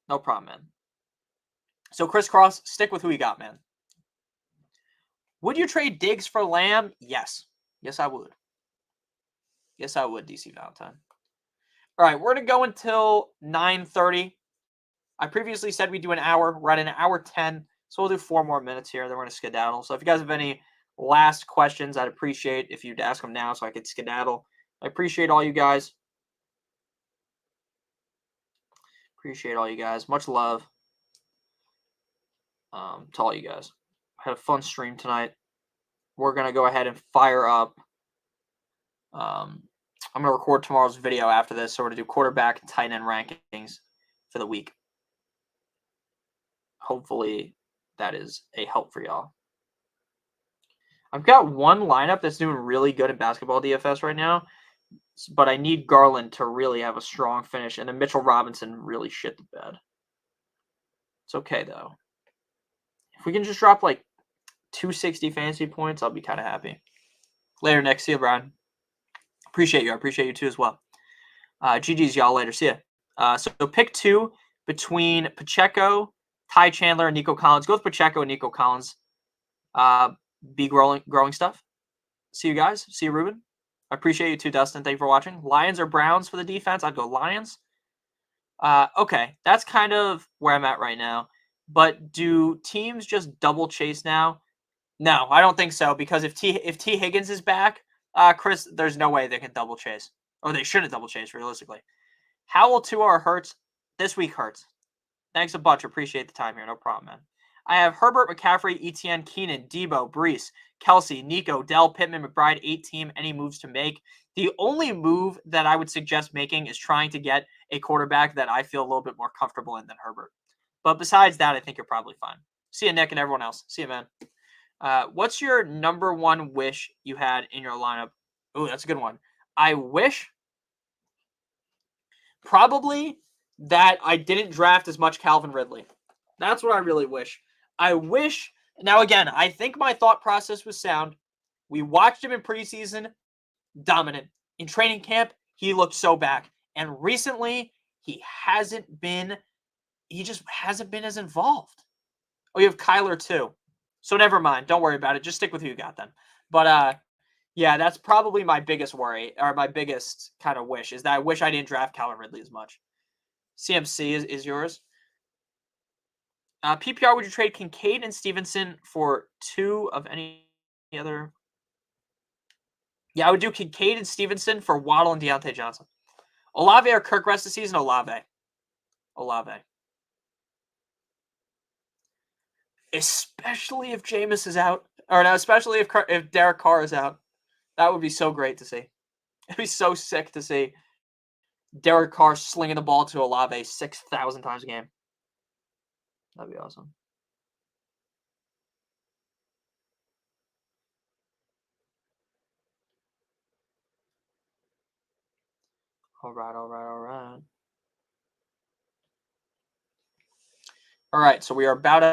No problem, man. So, Crisscross, stick with who you got, man. Would you trade Diggs for Lamb? Yes. Yes, I would. Yes, I would, DC Valentine. All right, we're going to go until 9:30. I previously said we'd do an hour. We're at an hour 10, so we'll do 4 more minutes here. Then we're going to skedaddle. So if you guys have any last questions, I'd appreciate if you'd ask them now so I could skedaddle. I appreciate all you guys. Appreciate all you guys. Much love to all you guys. I had a fun stream tonight. We're going to go ahead and fire up. I'm going to record tomorrow's video after this, so we're going to do quarterback and tight end rankings for the week. Hopefully that is a help for y'all. I've got one lineup that's doing really good in basketball DFS right now, but I need Garland to really have a strong finish, and then Mitchell Robinson really shit the bed. It's okay, though. If we can just drop like 260 fantasy points, I'll be kind of happy. Later, Nick. See you, Brian. Appreciate you. I appreciate you, too, as well. GG's, y'all. Later. See ya. So pick 2 between Pacheco, Ty Chandler, and Nico Collins. Go with Pacheco and Nico Collins. Be growing stuff. See you guys. See you, Ruben. I appreciate you too, Dustin. Thank you for watching. Lions or Browns for the defense? I'd go Lions. Okay, that's kind of where I'm at right now. But do teams just double chase now? No, I don't think so. Because if T Higgins is back, Chris, there's no way they can double chase. Or they shouldn't double chase, realistically. Howell, Tua, or Hurts? This week hurts. Thanks a bunch. Appreciate the time here. No problem, man. I have Herbert, McCaffrey, Etienne, Keenan, Debo, Brees, Kelsey, Nico, Dell, Pittman, McBride, 8-team. Any moves to make? The only move that I would suggest making is trying to get a quarterback that I feel a little bit more comfortable in than Herbert. But besides that, I think you're probably fine. See you, Nick, and everyone else. See you, man. What's your number one wish you had in your lineup? Oh, that's a good one. I wish probably that I didn't draft as much Calvin Ridley. That's what I really wish. I wish. Now, again, I think my thought process was sound. We watched him in preseason, dominant. In training camp, he looked so back. And recently, he just hasn't been as involved. Oh, you have Kyler too. So never mind. Don't worry about it. Just stick with who you got then. But, yeah, that's probably my biggest worry, or my biggest kind of wish, is that I wish I didn't draft Calvin Ridley as much. CMC is yours. PPR, would you trade Kincaid and Stevenson for 2 of any other? Yeah, I would do Kincaid and Stevenson for Waddle and Deontay Johnson. Olave or Kirk rest of the season? Olave. Especially if Jameis is out. Or no, especially if Derek Carr is out. That would be so great to see. It'd be so sick to see Derek Carr slinging the ball to Olave 6,000 times a game. That'd be awesome. All right. All right, so we are about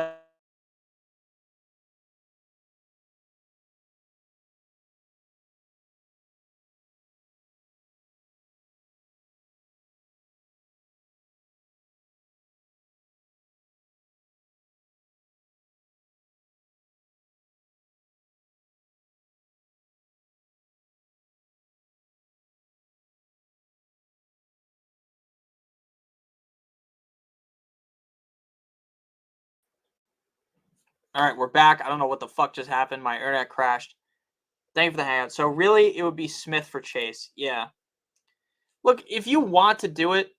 All right, we're back. I don't know what the fuck just happened. My internet crashed. Thank you for the hangout. So really, it would be Smith for Chase. Yeah. Look, if you want to do it,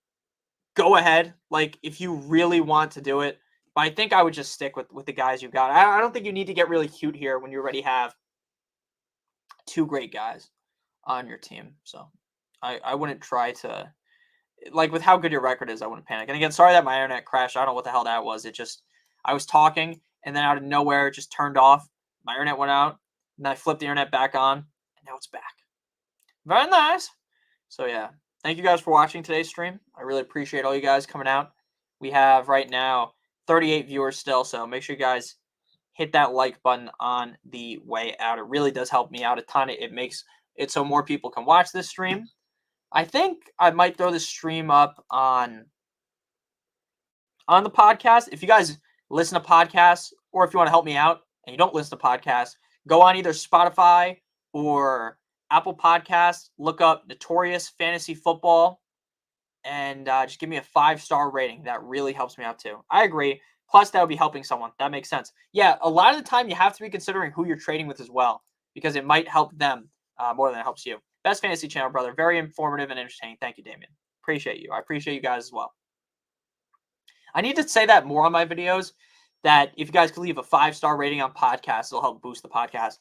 go ahead. Like, if you really want to do it. But I think I would just stick with the guys you got. I don't think you need to get really cute here when you already have two great guys on your team. So I wouldn't try to, like, with how good your record is, I wouldn't panic. And again, sorry that my internet crashed. I don't know what the hell that was. It just, I was talking, and then out of nowhere, it just turned off. My internet went out, and then I flipped the internet back on, and now it's back. Very nice. So yeah, thank you guys for watching today's stream. I really appreciate all you guys coming out. We have right now 38 viewers still, so make sure you guys hit that like button on the way out. It really does help me out a ton. It makes it so more people can watch this stream. I think I might throw this stream up on the podcast. If you guys listen to podcasts, or if you want to help me out and you don't listen to podcasts, go on either Spotify or Apple Podcasts, look up Notorious Fantasy Football, and just give me a 5-star rating. That really helps me out too. I agree. Plus, that would be helping someone. That makes sense. Yeah, a lot of the time you have to be considering who you're trading with as well, because it might help them more than it helps you. Best fantasy channel, brother. Very informative and entertaining. Thank you, Damien. Appreciate you. I appreciate you guys as well. I need to say that more on my videos, that if you guys could leave a 5-star rating on podcasts, it'll help boost the podcast.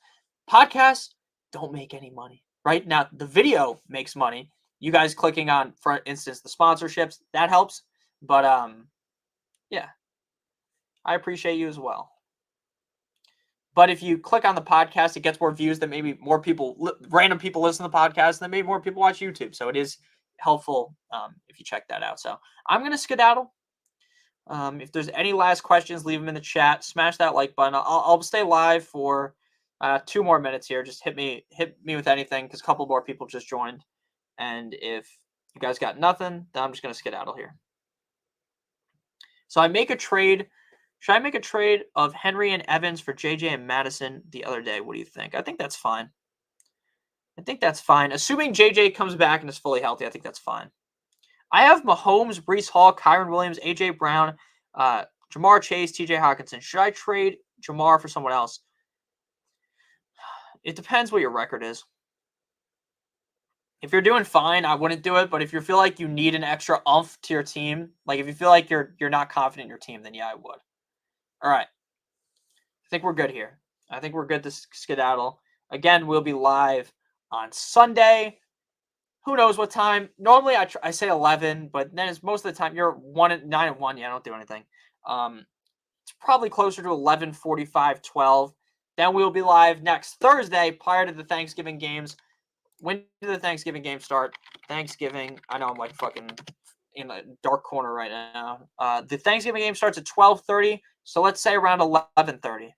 Podcasts don't make any money. Right now, the video makes money. You guys clicking on, for instance, the sponsorships, that helps. But yeah, I appreciate you as well. But if you click on the podcast, it gets more views. Then maybe more people, random people, listen to the podcast. Then maybe more people watch YouTube. So it is helpful if you check that out. So I'm gonna skedaddle. If there's any last questions, leave them in the chat. Smash that like button. I'll stay live for 2 more minutes here. Just hit me with anything, because a couple more people just joined. And if you guys got nothing, then I'm just gonna skedaddle here. So I make a trade. Should I make a trade of Henry and Evans for JJ and Madison the other day? What do you think? I think that's fine. I think that's fine. Assuming JJ comes back and is fully healthy, I think that's fine. I have Mahomes, Breece Hall, Kyron Williams, A.J. Brown, Jamar Chase, T.J. Hawkinson. Should I trade Jamar for someone else? It depends what your record is. If you're doing fine, I wouldn't do it. But if you feel like you need an extra oomph to your team, like if you feel like you're not confident in your team, then yeah, I would. All right. I think we're good here. I think we're good to skedaddle. Again, we'll be live on Sunday. Who knows what time? Normally, I say 11, but then it's most of the time you're 9 and 1. Yeah, I don't do anything. It's probably closer to 11:45, 12. Then we'll be live next Thursday prior to the Thanksgiving games. When do the Thanksgiving games start? Thanksgiving. I know I'm like fucking in a dark corner right now. The Thanksgiving game starts at 12:30. So let's say around 11:30.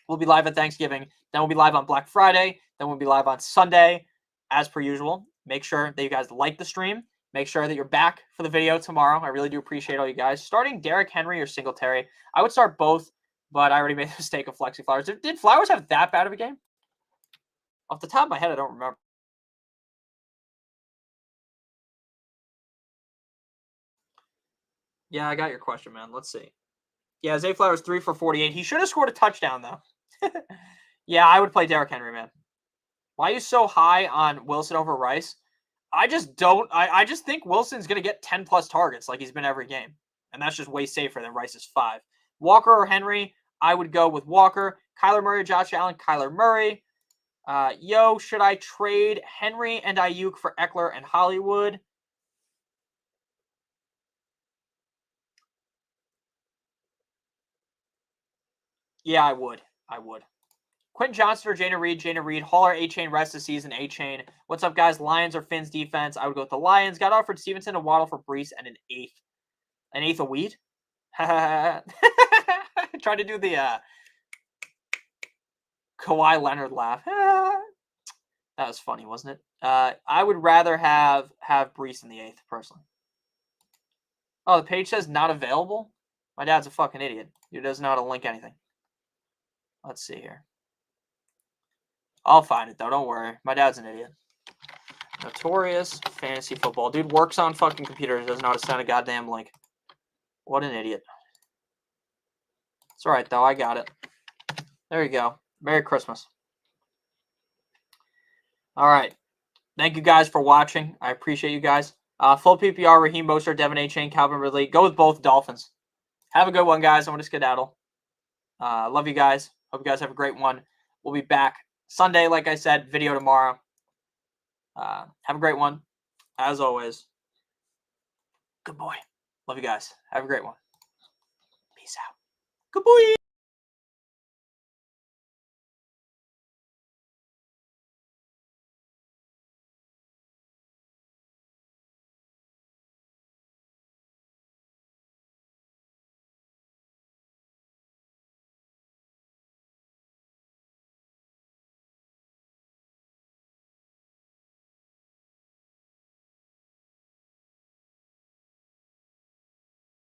We'll be live at Thanksgiving. Then we'll be live on Black Friday. Then we'll be live on Sunday, as per usual. Make sure that you guys like the stream. Make sure that you're back for the video tomorrow. I really do appreciate all you guys. Starting Derrick Henry or Singletary. I would start both, but I already made the mistake of flexing Flowers. Did Flowers have that bad of a game? Off the top of my head, I don't remember. Yeah, I got your question, man. Let's see. Yeah, Zay Flowers 3 for 48. He should have scored a touchdown, though. Yeah, I would play Derrick Henry, man. Why are you so high on Wilson over Rice? I just don't. I just think Wilson's going to get 10-plus targets like he's been every game. And that's just way safer than Rice's 5. Walker or Henry, I would go with Walker. Kyler Murray or Josh Allen, Kyler Murray. Should I trade Henry and Ayuk for Eckler and Hollywood? Yeah, I would. Quentin Johnston or Jana Reed. Hall or A-Chain rest of season, A-Chain. What's up, guys? Lions or Finns defense? I would go with the Lions. Got offered Stevenson, a Waddle for Breece, and an eighth. An eighth a weed? Trying to do the Kawhi Leonard laugh. That was funny, wasn't it? I would rather have Breece in the eighth, personally. Oh, the page says not available? My dad's a fucking idiot. He doesn't know how to link anything. Let's see here. I'll find it, though. Don't worry. My dad's an idiot. Notorious Fantasy Football. Dude works on fucking computers. Doesn't know how to send a goddamn link. What an idiot. It's all right, though. I got it. There you go. Merry Christmas. All right. Thank you guys for watching. I appreciate you guys. Full PPR, Raheem Mostert, Devin A. Chain, Calvin Ridley. Go with both Dolphins. Have a good one, guys. I'm going to skedaddle. Love you guys. Hope you guys have a great one. We'll be back Sunday, like I said. Video tomorrow. Have a great one. As always. Good boy. Love you guys. Have a great one. Peace out. Good boy.